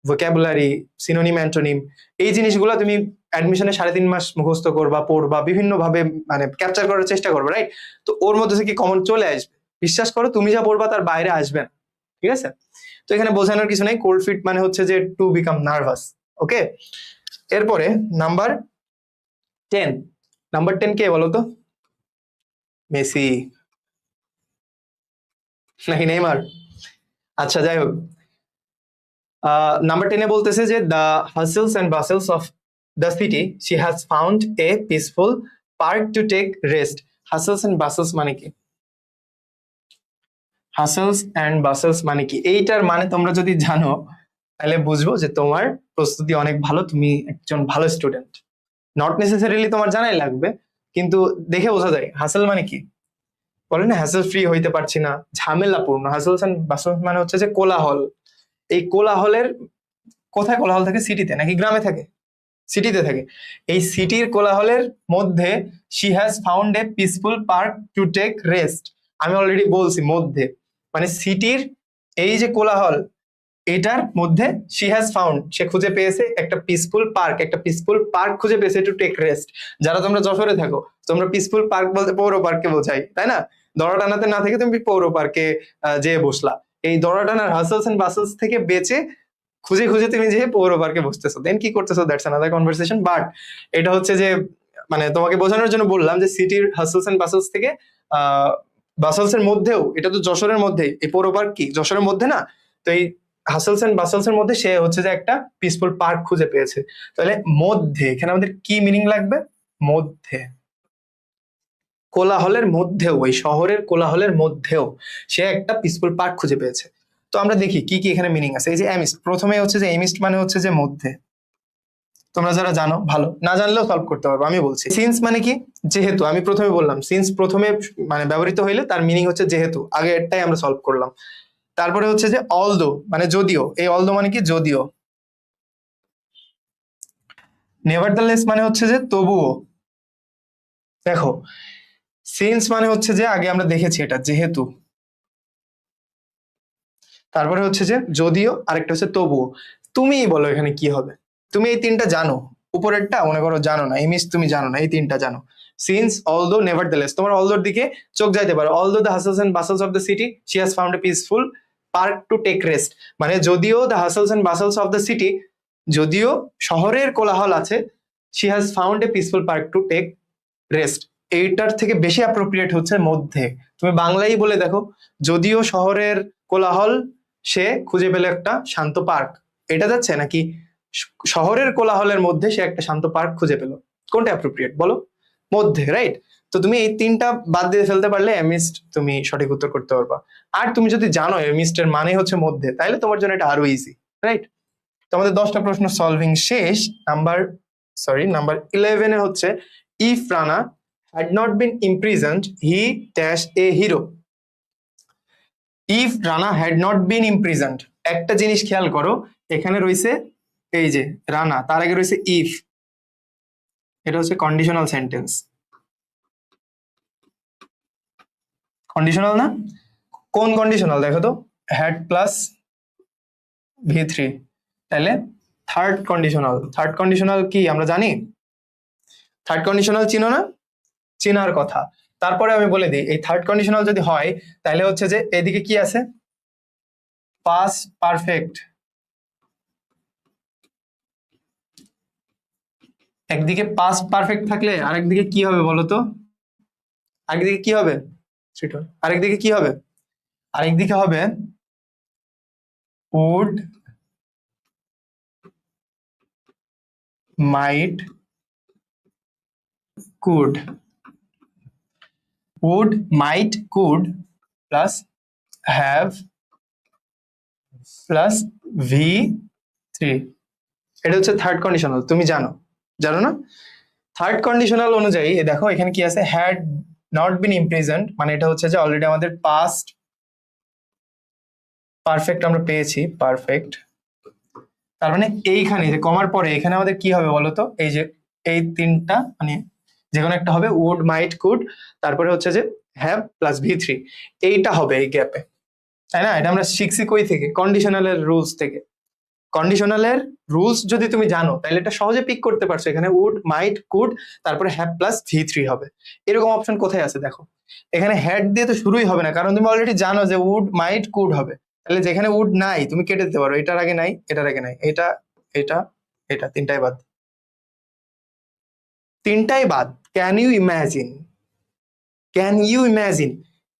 ভোক্যাবুলারি, সিনোনিম, অ্যান্টোনিম, এই জিনিসগুলো তুমি অ্যাডমিশনে 3.5 মাস মুখস্থ করবা, পড়বা, বিভিন্ন ভাবে মানে ক্যাপচার করার চেষ্টা করবা, রাইট? তো ওর মধ্যে থেকে কমন চলে আসবে, বিশ্বাস করো, তুমি যা পড়বা তার বাইরে আসবে না, ঠিক আছে? তো এখানে বোঝানোর কিছু নাই, কোল্ড ফিট মানে হচ্ছে যে টু বিকাম নার্ভাস। ওকে, এরপরে নাম্বার 10। নাম্বার 10 কে বলো তো? মেসি নাকি নেইমার? আচ্ছা, যাই হোক, নাম্বার 10 এ বলতেছে যে the hustles and bustles of the city she has found a peaceful park to take rest. Hustles and bustles মানে কি? হাসেলস এন্ড বাসেলস মানে কি? এইটার মানে তোমরা যদি জানো, তাহলে বুঝবো যে তোমার প্রস্তুতি অনেক ভালো, তুমি একজন ভালো স্টুডেন্ট। নট নেসেসারিলি তোমার জানাই লাগবে, কিন্তু দেখে বোঝা যায় হাসেল মানে কি। বলে না, হ্যাসেল ফ্রি হইতে পারছি না, ঝামেলাপূর্ণ। হাসেলস এন্ড বাসেলস মানে হচ্ছে যে কোলাহল। এই কোলাহলের, কোথায় কোলাহল থাকে? সিটিতে নাকি গ্রামে থাকে? সিটিতে থাকে। এই সিটির কোলাহলের মধ্যে she has found a peaceful park to take rest. আমি অলরেডি বলছি মধ্যে, মানে সিটির এই যে কোলাহল, এটার মধ্যে শি হ্যাজ ফাউন্ড, সে খুঁজে পেয়েছে একটা পিসফুল পার্ক, একটা পিসফুল পার্ক খুঁজে পেয়েছে টু টেক রেস্ট। যারা তোমরা যশোরে থাকো, তোমরা পিসফুল পার্ক বলতে পৌর পার্ককে বোঝাই, তাই না? দড়া টানাতে না থেকে তুমি পৌর পার্কে যেয়ে বসলা, এই দড়া টানার হাসলস এন্ড বাসলস থেকে বেঁচে খুঁজে খুঁজে তুমি যে পৌর পার্কে বসতেছো, দেন কি করতেছো, দ্যাটস আনাদার কনভারসেশন। বাট এটা হচ্ছে যে মানে তোমাকে বোঝানোর জন্য বললাম যে সিটির হাসলস এন্ড বাসলস থেকে বাসলস এর মধ্যেও, এটা তো যশোরের মধ্যেই, এই পৌর পার্ক কি যশোরের মধ্যে না, তো এই হাসলস এন্ড বাসলস এর মধ্যে সে হচ্ছে যে একটা পিসফুল পার্ক খুঁজে পেয়েছে। তাহলে মধ্যে এখানে আমাদের কি মিনিং লাগবে, মধ্যে, কোলাহলের মধ্যেও, ওই শহরের কোলাহলের মধ্যেও সে একটা পিসফুল পার্ক খুঁজে পেয়েছে। তো আমরা দেখি কি কি এখানে মিনিং আছে। এই যে এমিস্ট, প্রথমে হচ্ছে যে এমিস্ট মানে হচ্ছে যে মধ্যে, তোমরা যারা জানো ভালো, না জানলেও সলভ করতে পারবো। আমি বলছি সিন্স মানে কি, যেহেতু। আমি প্রথমে বললাম সিন্স প্রথমে মানে ব্যবহৃত হইলে তার মিনিং হচ্ছে যেহেতু, আগে এটাই আমরা সলভ করলাম। তারপরে হচ্ছে যে অলদো মানে যদিও, এই অলদো মানে কি যদিও। নেভারদালেস মানে হচ্ছে যে তবুও। দেখো সিন্স মানে হচ্ছে যে, আগে আমরা দেখেছি এটা যেহেতু, তারপরে হচ্ছে যে যদিও, আরেকটা হচ্ছে তবুও। তুমিই বলো এখানে কি হবে। তুমি এই তিনটা জানো, উপরেরটা মনে করো জানো না, ইমিস তুমি জানো না, এই তিনটা জানো, সিন্স, অলদো, নেভারদালেস। তোমার অলদোর দিকে চোখ যাইতে পারো, although the hustles and bustles of the city she has found a peaceful park to take rest, মানে যদিও the hustles and bustles of the city, যদিও শহরের কোলাহল আছে, she has found a peaceful park to take rest, এইটার থেকে বেশি appropriate হচ্ছে মধ্যে। তুমি বাংলায় বলে দেখো, যদিও শহরের কোলাহল, সে খুঁজে পেল একটা শান্ত পার্ক, এটা যাচ্ছে নাকি শহরের কোলাহলের মধ্যে সে একটা শান্ত পার্ক খুঁজে পেল, কোনটা অ্যাপ্রোপ্রিয়েট বলো, মধ্যে, রাইট। তো তুমি এই তিনটা বাদ দিয়ে ফেলতে পারলে এমিস্ট তুমি সঠিক উত্তর করতে পারবা। আর তুমি যদি জানো এমিস্টের মানে হচ্ছে মধ্যে, তাহলে তোমার জন্য এটা আরো ইজি, রাইট। তোমাদের 10টা প্রশ্ন সলভিং শেষ। নাম্বার 11 এ হচ্ছে if Rana had not been imprisoned he dash a hero. If Rana had not been imprisoned, একটা জিনিস খেয়াল করো, এখানে রয়েছে এই যে রানা, তার আগে রয়েছে ইফ, এটা হচ্ছে কন্ডিশনাল সেন্টেন্স, কন্ডিশনাল না, কোন কন্ডিশনাল দেখো তো, হ্যাড প্লাস V3, তাহলে থার্ড কন্ডিশনাল। থার্ড কন্ডিশনাল কি আমরা জানি, থার্ড কন্ডিশনাল চিনো না, চেনার কথা। তারপরে আমি বলে দিই, এই থার্ড কন্ডিশনাল যদি হয় তাহলে হচ্ছে যে এদিকে কি আছে, পাস্ট পারফেক্ট, একদিকে পাস্ট পারফেক্ট থাকলে আরেকদিকে কি হবে বলো তো, আরেকদিকে কি হবে, আরেকদিকে কি হবে, আরেকদিকে হবে would, might, could, would, might, could plus have plus V3, এটা হচ্ছে থার্ড কন্ডিশনাল। তুমি জানো, জানো না, থার্ড কন্ডিশনাল অনুযায়ী দেখো এখানে কি আছে, হ্যাড নট বিন ইমপ্রিজন্ড, মানে এটা হচ্ছে যে অলরেডি আমাদের পাস্ট পারফেক্ট আমরা পেয়েছি, পারফেক্ট। তার মানে এইখানে যে কমার পরে এখানে আমাদের কি হবে বলতো, এই যে এই তিনটা মানে যে কোনো একটা হবে, উড, মাইট, কুড, তারপরে হচ্ছে যে হ্যাভ প্লাস V3, এইটা হবে এই গ্যাপে, তাই না। এটা আমরা শিখছি কই থেকে, কন্ডিশনালের রুলস থেকে। কন্ডিশনালের রুলস যদি তুমি জানো তাহলে এটা সহজে পিক করতে পারছো, এখানে উড, মাইট, কুড, তারপরে হ্যাভ প্লাস V3 হবে। এরকম অপশন কোথায় আছে দেখো, এখানে হ্যাড দিয়ে তো শুরুই হবে না, কারণ তুমি অলরেডি জানো যে উড, মাইট, কুড হবে। তাহলে যেখানে উড নাই তুমি কেটে দিতে পারো, এটার আগে নাই, এটার আগে নাই, এটা, এটা, এটা, তিনটাই বাদ, তিনটাই বাদ। Can you imagine, can you imagine,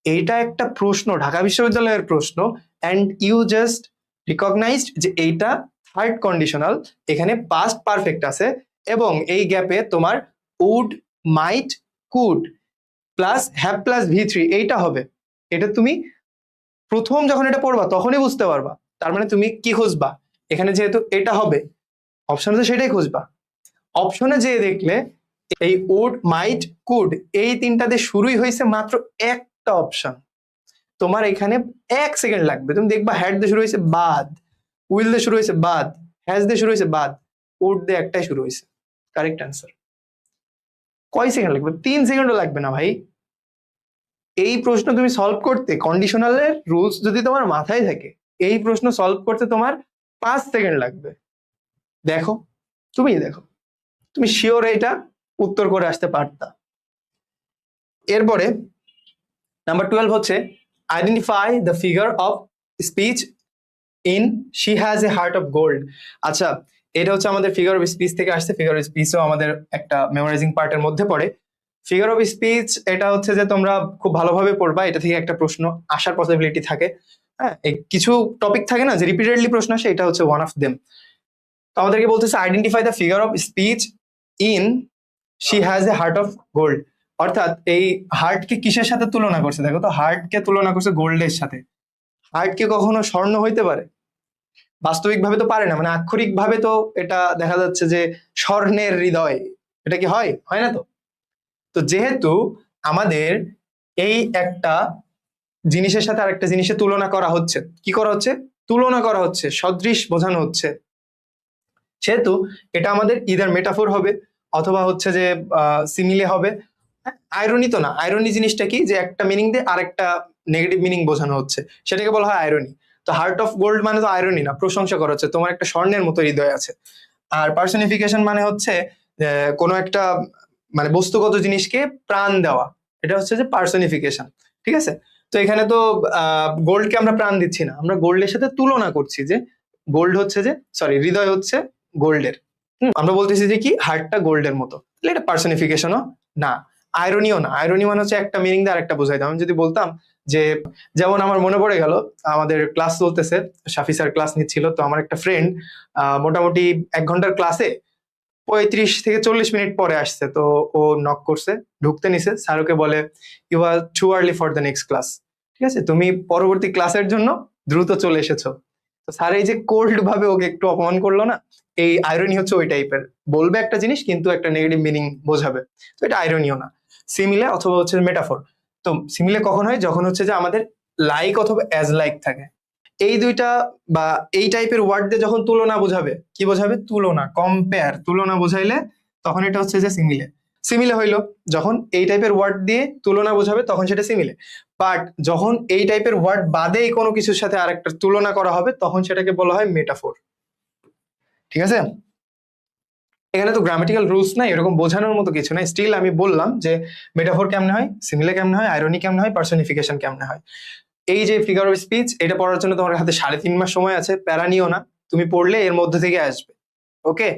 এইটা একটা প্রশ্ন, ঢাকা বিশ্ববিদ্যালয়ের প্রশ্ন, অ্যান্ড ইউ জাস্ট রিকগনাইজড যে এইটা থার্ড কন্ডিশনাল, এখানে পাস্ট পারফেক্ট আছে এবং এই গ্যাপে তোমার would, might, could plus have plus V3 এইটা হবে। এটা তুমি প্রথম যখন এটা পড়বা তখনই বুঝতে পারবা। তার মানে তুমি কি খুঁজবা, এখানে যেহেতু এটা হবে অপশনে তো সেটাই খুঁজবা। অপশনে যেয়ে দেখলে এই উড, মাইট, কুড এই তিনটাতে শুরুই হয়েছে মাত্র একটা অপশন, তোমার এখানে 1 সেকেন্ড লাগবে, তুমি দেখবা হ্যাড দিয়ে শুরু হয়েছে বাদ, উইল দিয়ে শুরু হয়েছে বাদ, হ্যাজ দিয়ে শুরু হয়েছে বাদ, উড দিয়ে একটাই শুরু হয়েছে, কারেক্ট অ্যান্সার। কয় সেকেন্ড লাগবে, 3 সেকেন্ডও লাগবে না ভাই। এই প্রশ্ন তুমি সলভ করতে, কন্ডিশনালের রুলস যদি তোমার মাথায় থাকে, এই প্রশ্ন সলভ করতে তোমার 5 সেকেন্ড লাগবে। দেখো, তুমি দেখো, তুমি শিওর এটা উত্তর করে আসতে পারতা। এরপরে নাম্বার 12 হচ্ছে identify the figure of speech in she has a heart of gold. আচ্ছা, এটা হচ্ছে আমাদের ফিগার অফ স্পিচ থেকে আসছে। ফিগার অফ স্পিচও আমাদের একটা মেমোরাইজিং পার্টের মধ্যে পড়ে। ফিগার অফ স্পিচ এটা হচ্ছে যে তোমরা খুব ভালোভাবে পড়বা, এটা থেকে একটা প্রশ্ন আসার পসিবিলিটি থাকে। হ্যাঁ, কিছু টপিক থাকে না যে রিপিটেডলি প্রশ্ন আসে, এটা হচ্ছে ওয়ান অফ দেম। তো আমাদেরকে বলতেছে identify the figure of speech in she has a heart of gold. অর্থাৎ এই হার্টকে কিসের সাথে তুলনা করছে? দেখো তো, হার্টকে তুলনা করছে গোল্ডের সাথে। হার্ট কি কখনো স্বর্ণ হইতে পারে? বাস্তবিক ভাবে তো পারে না, মানে আক্ষরিক ভাবে তো এটা দেখা যাচ্ছে যে স্বর্ণের হৃদয়, এটা কি হয়? হয় না তো। তো যেহেতু আমাদের এই একটা জিনিসের সাথে আরেকটা জিনিসের তুলনা করা হচ্ছে, কি করা হচ্ছে? তুলনা করা হচ্ছে, সদৃশ বোঝানো হচ্ছে, সেহেতু এটা আমাদের ইদার মেটাফোর হবে অথবা হচ্ছে যে সিমিলে হবে। আইরনি তো না। আইরনি জিনিসটা কি? যে একটা মিনিং দিয়ে আরেকটা নেগেটিভ মিনিং বোঝানো হচ্ছে, সেটাকে বলা হয় আইরনি। তো হার্ট অফ গোল্ড মানে তো আইরনি না, প্রশংসা করা হচ্ছে, তোমার একটা স্বর্ণের মতো হৃদয় আছে। আর পার্সনিফিকেশন মানে হচ্ছে কোনো একটা মানে বস্তুগত জিনিসকে প্রাণ দেওয়া, এটা হচ্ছে যে পার্সনিফিকেশন। ঠিক আছে? তো এখানে তো গোল্ডকে আমরা প্রাণ দিচ্ছি না, আমরা গোল্ডের সাথে তুলনা করছি যে গোল্ড হচ্ছে যে, সরি, হৃদয় হচ্ছে গোল্ডের। আমরা বলতেছি যে কি হার্টটা গোল্ডের মতো, তাহলে এটা পার্সনিফিকেশনও না, আইরনিও না। আইরনি মানে হচ্ছে একটা মিনিং দিয়ে আরেকটা বোঝাইতাম। আমি যদি বলতাম যে, যেমন আমার মনে পড়ে গেল, আমাদের ক্লাস চলতেছে, শাফি স্যার ক্লাস নিচ্ছিল, তো আমার একটা ফ্রেন্ড মোটামুটি 1 ঘন্টার ক্লাসে 35 থেকে 40 মিনিট পরে আসছে। তো ও নক করছে, ঢুকতে নিছে, স্যারকে বলে you are too early for the next class. ঠিক আছে, তুমি পরবর্তী ক্লাসের জন্য দ্রুত চলে এসেছো। তো স্যার এই যে কোল্ড ভাবে ওকে একটু অপমান করলো না, এই আইরনি হচ্ছে ওই টাইপের। বলবে একটা জিনিস কিন্তু একটা নেগেটিভ মিনিং বোঝাবে, তো এটা আইরনিও না। সিমিলে অথবা হচ্ছে মেটাফোর। তো সিমিলে কখন হয়? যখন হচ্ছে যে আমাদের লাইক অথবা অ্যাজ লাইক থাকে। এই দুইটা বা এই টাইপের ওয়ার্ড দিয়ে যখন তুলনা বোঝাবে, কি বোঝাবে? তুলনা, কম্পেয়ার, তুলনা বোঝাইলে তখন এটা হচ্ছে যে সিমিলে। সিমিলে হইলো যখন এই টাইপের ওয়ার্ড দিয়ে তুলনা বোঝাবে, তখন সেটা সিমিলে। বাট যখন এই টাইপের ওয়ার্ড বাদেই কোনো কিছুর সাথে আরেকটা তুলনা করা হবে, তখন সেটাকে বলা হয় মেটাফোর। ঠিক আছে? এখানে তো গ্রামাটিক্যাল রুলস নাই, এরকম বোঝানোর মতো কিছু নাই। স্টিল আমি বললাম যে মেটাফোর কেমনে হয়, সিমিলে কেমনে হয়, আইরনি কেমনে হয়, পার্সনিফিকেশন কেমনে হয়। এই যে ফিগার অফ স্পিচ, এটা পড়ার জন্য তোমার হাতে 3.5 মাস সময় আছে, প্যারা নিও না, তুমি পড়লে এর মধ্যে থেকে আসবে। ওকে,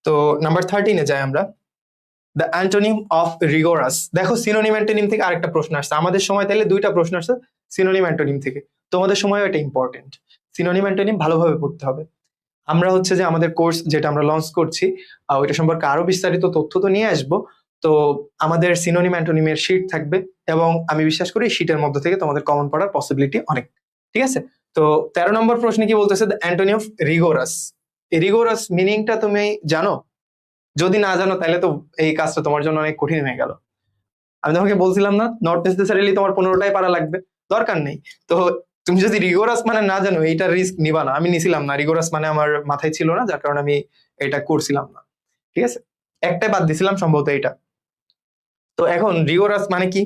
তো নাম্বার 13-এ যাই আমরা। The antonym of rigorous. দেখো, সিনোনিম অ্যান্টোনিম থেকে আরেকটা প্রশ্ন আসছে। আমাদের সময় তাইলে 2টা প্রশ্ন আসছে সিনোনিম অ্যান্টোনিম থেকে, তোমাদের সময় এটা ইম্পর্টেন্ট। সিনোনিম অ্যান্টোনিম ভালোভাবে পড়তে হবে। আমরা হচ্ছে যে আমাদের কোর্স যেটা আমরা লঞ্চ করছি, ওইটা সম্পর্কে আরো বিস্তারিত তথ্য তো নিয়ে আসবো। তো আমাদের সিনোনিম অ্যান্টোনিমের শিট থাকবে, এবং আমি বিশ্বাস করি শিটের মধ্যে থেকে তোমাদের কমন পড়ার পসিবিলিটি অনেক। ঠিক আছে? তো 13 নম্বর প্রশ্নে কি বলতেছে? The Antony of rigorous. এই রিগোরাস মিনিংটা তুমি জানো? যদি না জানো তাহলে তো এই কাজটা তোমার জন্য অনেক কঠিন হয়ে গেল। আমি তোমাকে বলছিলাম না, নট নেসেসারিলি তোমার 15টাই পারা লাগবে, দরকার নেই। তো তুমি যদি রিগোরাস মানে না জানো, এইটা রিস্ক নিবা না। আমি নিছিলাম না, রিগোরাস মানে আমার মাথায় ছিল না, যার কারণে আমি এটা করছিলাম না। ঠিক আছে, একটাই বাদ দিছিলাম সম্ভবত এটা। তো এখন রিগোরাস মানে কি?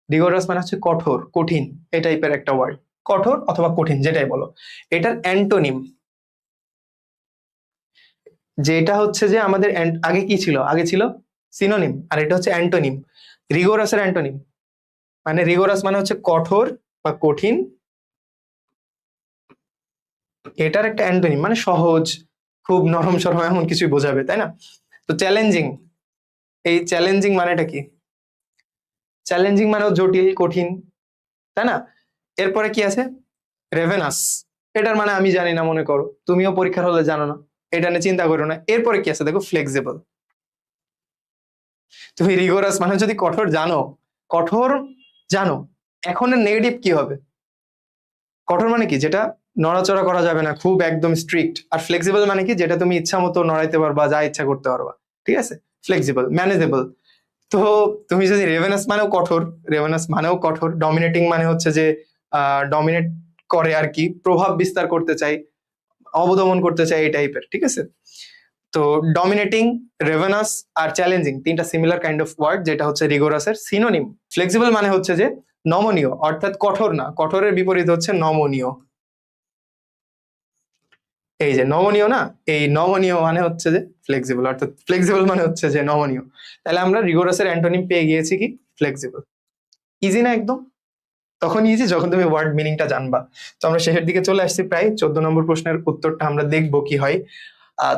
রিগোরাস মানে হচ্ছে কঠোর, কঠিন, এই টাইপের একটা ওয়ার্ড। কঠোর অথবা কঠিন যেটাই বলো। এটার অ্যান্টোনিম, যেটা হচ্ছে যে আমাদের আগে কি ছিল? আগে ছিল সিনোনিম, আর এটা হচ্ছে অ্যান্টোনিম। রিগোরাসের অ্যান্টোনিম মানে, রিগোরাস মানে হচ্ছে কঠোর বা কঠিন, এটার একটা অ্যান্টোনিম মানে সহজ, খুব নরম সরম, এমন কিছুই বোঝাবে, তাই না? তো চ্যালেঞ্জিং, এই চ্যালেঞ্জিং মানেটা কি? চ্যালেঞ্জিং মানেও জটিল, কঠিন, তাই না? এরপরে কি আছে? রেভেনাস। এটার মানে আমি জানি না, মনে করো তুমিও পরীক্ষার হলে জানো না, এটা নিয়ে চিন্তা করো না। এরপরে কি আছে দেখো? ফ্লেক্সিবল। তুমি রিগোরাস মানে যদি কঠোর জানো, কঠোর জানো, এখন নেগেটিভ কি হবে? কঠোর মানে কি? যেটা নড়াচড়া করা যাবে না, খুব একদম স্ট্রিক্ট। আর ফ্লেক্সিবল মানে কি? যেটা তুমি ইচ্ছা মতো নড়াইতে পারবা, যা ইচ্ছা করতে পারবা। ঠিক আছে? Flexible, manageable. তো তুমি যদি রেভেনাস মানেও কঠোর, রেভেনাস মানেও কঠোর, ডমিনেটিং মানে হচ্ছে যে ডমিনেট করে আর কি, প্রভাব বিস্তার করতে চাই, অবদমন করতে চাই, এই টাইপের। ঠিক আছে? তো ডমিনেটিং, রেভেনাস আর চ্যালেঞ্জিং 3টা সিমিলার কাইন্ড অফ ওয়ার্ড, যেটা হচ্ছে রিগোরাসের সিনোনিম। ফ্লেক্সিবল মানে হচ্ছে যে নমনীয়, অর্থাৎ কঠোর না, কঠোরের বিপরীত হচ্ছে নমনীয়। এই যে নমনীয় না, এই নমনীয় মানে হচ্ছে যে ফ্লেক্সিবল, অর্থাৎ ফ্লেক্সিবল মানে হচ্ছে যে নমনীয়। তাহলে আমরা রিগোরাসের অ্যান্টোনিম পেয়ে গিয়েছি কি? ফ্লেক্সিবল। ইজি না একদম? তখন ইজি যখন তুমি ওয়ার্ড মিনিংটা জানবা। তো আমরা শেষের দিকে চলে আসছি প্রায়। 14 নম্বর প্রশ্নের উত্তরটা আমরা দেখবো কি হয়।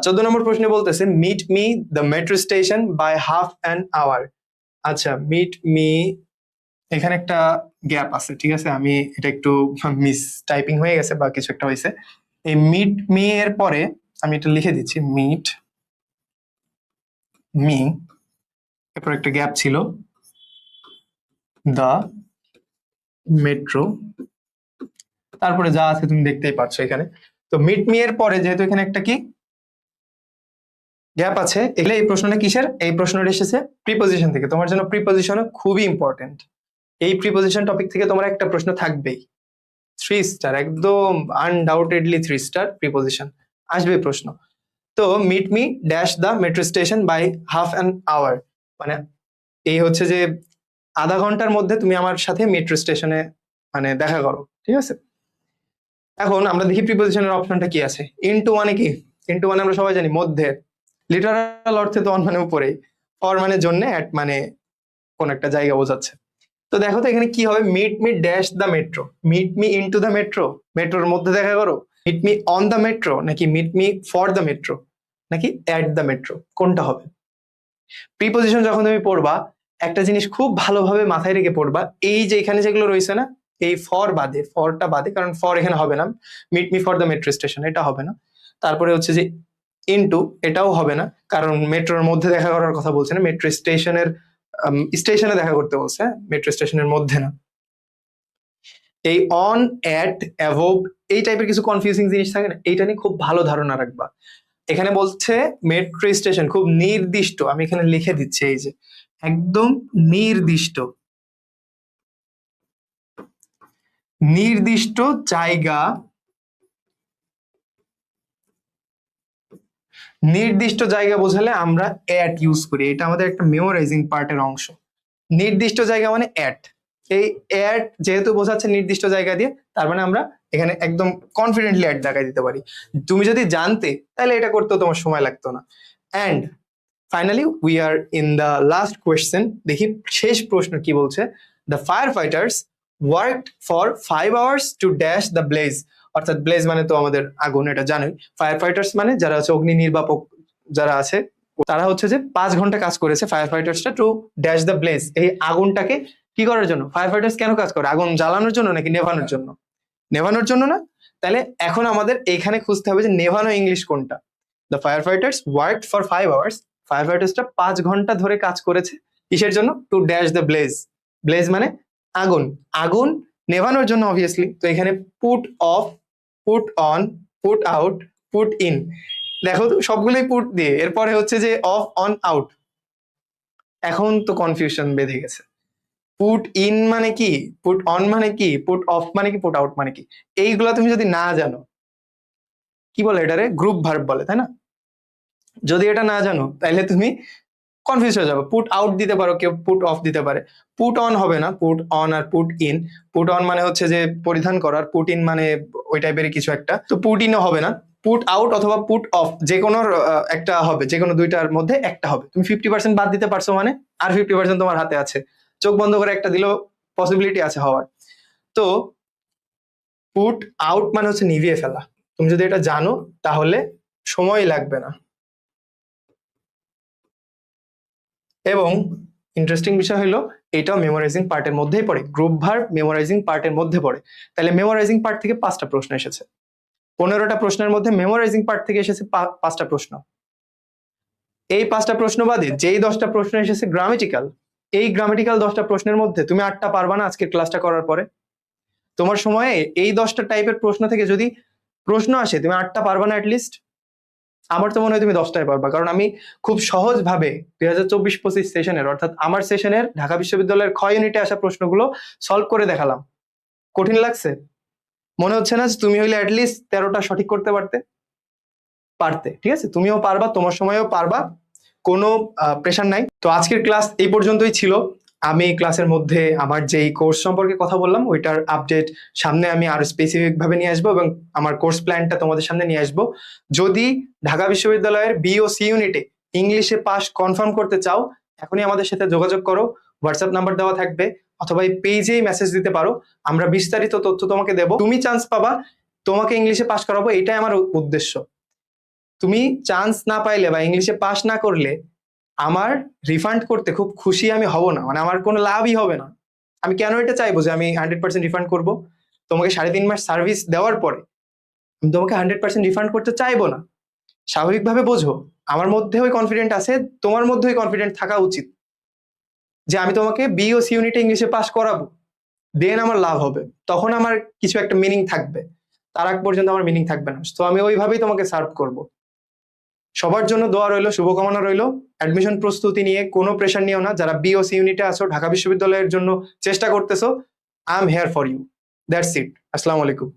14 নম্বর প্রশ্নে বলতেছে meet me the metro station by half an hour. আচ্ছা, মিট মি, এখানে একটা গ্যাপ আছে, ঠিক আছে, আমি এটা একটু মিস টাইপিং হয়ে গেছে বা কিছু একটা হয়েছে। এই মিট মি এর পরে আমি এটা লিখে দিচ্ছি, মিট মি, এরপর একটা গ্যাপ ছিল, দ্য মেট্রো, তারপরে যা আছে তুমি দেখতেই পাচ্ছ এখানে। তো মিট মি এর পরে যেহেতু এখানে একটা কি গ্যাপ আছে, এগুলো এই প্রশ্নটা কিসের? এই প্রশ্নটা এসেছে প্রিপোজিশন থেকে। তোমার জন্য প্রিপোজিশন খুবই ইম্পর্টেন্ট। এই প্রিপোজিশন টপিক থেকে তোমার একটা প্রশ্ন থাকবেই, 3 স্টার, একদম আনডাউটেডলি 3 স্টার প্রিপোজিশন আসবে প্রশ্ন। তো meet me dash the metro station by half an hour, মানে এই হচ্ছে যে আধা ঘন্টার মধ্যে তুমি আমার সাথে মেট্রো স্টেশনে মানে দেখা করো, ঠিক আছে। এখন আমরা দেখি প্রিপোজিশনের অপশনটা কি আছে। ইনটু মানে কি? ইনটু মানে আমরা সবাই জানি মধ্যে, লিটারাল অর্থে তো অন মানে উপরেই, ফর মানে জন্য, অ্যাট মানে কোন একটা জায়গা বোঝাচ্ছে। তো দেখো তো এখানে কি হবে, meet me dash the metro, meet me into the metro, মেট্রোর মধ্যে দেখা করো, meet me on the metro, নাকি meet me for the metro, নাকি অ্যাট দ্য মেট্রো, কোনটা হবে? প্রিপোজিশন যখন তুমি পড়বা একটা জিনিস খুব ভালোভাবে মাথায় রেখে পড়বা, এই যে এখানে যেগুলো রয়েছে না, এই ফর বাদে, ফরটা বাদে, কারণ ফর এখানে হবে না, meet me for the metro station এটা হবে না। তারপরে হচ্ছে যে ইনটু, এটাও হবে না, কারণ মেট্রোর মধ্যে দেখা করার কথা বলছে না, মেট্রো স্টেশনের স্টেশনে দেখা করতে বলছে, মেট্রো স্টেশনের মধ্যে না। এই অন, অ্যাট, অ্যাভোভ, এই টাইপের কিছু কনফিউজিং জিনিস থাকে না, এইটা নিয়ে খুব ভালো ধারণা রাখবা। এখানে বলছে মেট্রো স্টেশন, খুব নির্দিষ্ট, আমি এখানে লিখে দিচ্ছি, এই যে একদম নির্দিষ্ট, নির্দিষ্ট জায়গা, নির্দিষ্ট জায়গা বোঝালে আমরা অ্যাট ইউজ করি, এটা আমাদের একটা মেমোরাইজিং পার্টের অংশ। নির্দিষ্ট জায়গা মানে অ্যাট, এই অ্যাট যেহেতু বোঝাচ্ছে নির্দিষ্ট জায়গা দিয়ে, তার মানে আমরা এখানে একদম কনফিডেন্টলি অ্যাট দেখাই দিতে পারি। তুমি যদি জানতে তাহলে এটা করতেও তোমার সময় লাগতো না। And finally we are in the last question, দেখি শেষ প্রশ্ন কি বলছে। The fire fighters worked for 5 hours to dash the blaze, অর্থাৎ ব্লেজ মানে তো আমাদের আগুন, এটা জানোই। ফায়ার ফাইটার্স মানে যারা হচ্ছে অগ্নি নির্বাপক যারা আছে, তারা হচ্ছে যে 5 ঘন্টা কাজ করেছে ফায়ার ফাইটার্সটা টু ড্যাশ দ্য ব্লেজ, এই আগুনটাকে কি করার জন্য। ফায়ার ফাইটার্স কেন কাজ করে? আগুন জ্বালানোর জন্য নাকি নেভানোর জন্য? নেভানোর জন্য না? তাহলে এখন আমাদের এখানে খুঁজতে হবে যে নেভানো ইংলিশ কোনটা। The fire fighters worked for 5 hours, fire ফাইটার্সটা 5 ঘন্টা ধরে কাজ করেছে কিসের জন্য? To dash the blaze, blaze মানে আগুন, আগুন নেভানোর জন্য অবভিয়াসলি। তো এখানে put off, put on, put out, put in, দেখো তো সবগুলোই পুট দিয়ে, এরপরে হচ্ছে যে অফ, অন, আউট। এখন তো কনফিউশন বেঁধে গেছে, পুট ইন মানে কি, পুট অন মানে কি, পুট অফ মানে কি, পুট আউট মানে কি, এইগুলা তুমি যদি না জানো, কি বলে এটারে, গ্রুপ ভার্ব বলে, তাই না? যদি এটা না জানো তাহলে তুমি কনফিউজ হয়ে যাবে। পুট আউট দিতে পারো, কেউ পুট অফ দিতে পারে, পুট অন হবে না, পুট অন আর পুট ইন। পুট অন মানে হচ্ছে যে পরিধান করার, পুট ইন মানে ওই টাইপের কিছু একটা, তো পুট ইনও হবে না। পুট আউট অথবা পুট অফ যে কোনো একটা হবে, যে কোনো দুইটার মধ্যে একটা হবে। তুমি 50% বাদ দিতে পারছো মানে আর 50% তোমার হাতে আছে, চোখ বন্ধ করে একটা দিলেও পসিবিলিটি আছে হওয়ার। তো পুট আউট মানে হচ্ছে নিভিয়ে ফেলা। তুমি যদি এটা জানো তাহলে সময় লাগবে না। এবং ইন্টারেস্টিং বিষয় হলো এটাও মেমোরাইজিং পার্টের মধ্যেই পড়ে, গ্রুপ ভার্ব মেমোরাইজিং পার্টের মধ্যে পড়ে। তাহলে মেমোরাইজিং পার্ট থেকে 5টা প্রশ্ন এসেছে, 15টা প্রশ্নের মধ্যে মেমোরাইজিং পার্ট থেকে এসেছে 5টা প্রশ্ন। এই 5টা প্রশ্ন বাদে যেই 10টা প্রশ্ন এসেছে গ্রামেটিক্যাল, এই গ্রামেটিক্যাল 10টা প্রশ্নের মধ্যে তুমি 8টা পারবা না আজকের ক্লাসটা করার পরে? তোমার সময়ে এই 10টা টাইপের প্রশ্ন থেকে যদি প্রশ্ন আসে তুমি 8টা পারবা না অ্যাটলিস্ট? আমার তো মনে হয় তুমি 10টায় পারবা, কারণ আমি খুব সহজ ভাবে 2024-25 সেশনের, অর্থাৎ আমার সেশনের ঢাকা বিশ্ববিদ্যালয়ের খ ইউনিটে আসা প্রশ্নগুলো সলভ করে দেখালাম। কঠিন লাগছে? মনে হচ্ছে না যে তুমি হইলে অ্যাটলিস্ট 13টা সঠিক করতে পারতে? পারতে, ঠিক আছে, তুমিও পারবা, তোমার সময়ও পারবা, কোনো প্রেশার নাই। তো আজকের ক্লাস এই পর্যন্তই ছিল। আমি ক্লাসের মধ্যে আমার যেই কোর্স সম্পর্কে কথা বললাম ওইটার আপডেট সামনে আমি আরো স্পেসিফিক ভাবে নিয়ে আসবো, এবং আমার কোর্স প্ল্যানটা তোমাদের সামনে নিয়ে আসবো। যদি ঢাকা বিশ্ববিদ্যালয়ের বি ও সি ইউনিটে ইংলিশে পাস কনফার্ম করতে চাও, এখনই আমাদের সাথে যোগাযোগ করো, হোয়াটসঅ্যাপ নাম্বার দেওয়া থাকবে, অথবা এই পেজেই মেসেজ দিতে পারো, আমরা বিস্তারিত তথ্য তোমাকে দেব। তুমি চান্স পাবা, তোমাকে ইংলিশে পাস করাবো, এটাই আমার উদ্দেশ্য। তুমি চান্স না পাইলে বা ইংলিশে পাস না করলে আমার রিফান্ড করতে খুব খুশি আমি হব না, মানে আমার কোনো লাভই হবে না। আমি কেন এটা চাইবো যে আমি 100% রিফান্ড করব? তোমাকে 3.5 মাস সার্ভিস দেওয়ার পরে আমি তোমাকে 100% রিফান্ড করতে চাইবো না। স্বাভাবিকভাবে বোঝো, আমার মধ্যে ওই কনফিডেন্ট আছে, তোমার মধ্যে ওই কনফিডেন্ট থাকা উচিত যে আমি তোমাকে বি ও সি ইউনিটে ইংলিশে পাস করাবো, দেন আমার লাভ হবে, তখন আমার কিছু একটা মিনিং থাকবে। তার আগ পর্যন্ত আমার মিনিং থাকবে না। তো আমি ওইভাবেই তোমাকে সার্ভ করব। সবার জন্য দোয়া রইলো, শুভকামনা রইলো। অ্যাডমিশন প্রস্তুতি নিয়ে কোনো প্রেশার নিও না। যারা বি ও সি ইউনিটে আছো, ঢাকা বিশ্ববিদ্যালয়ের জন্য চেষ্টা করতেছো, I am here for you. That's it. আসসালামু আলাইকুম।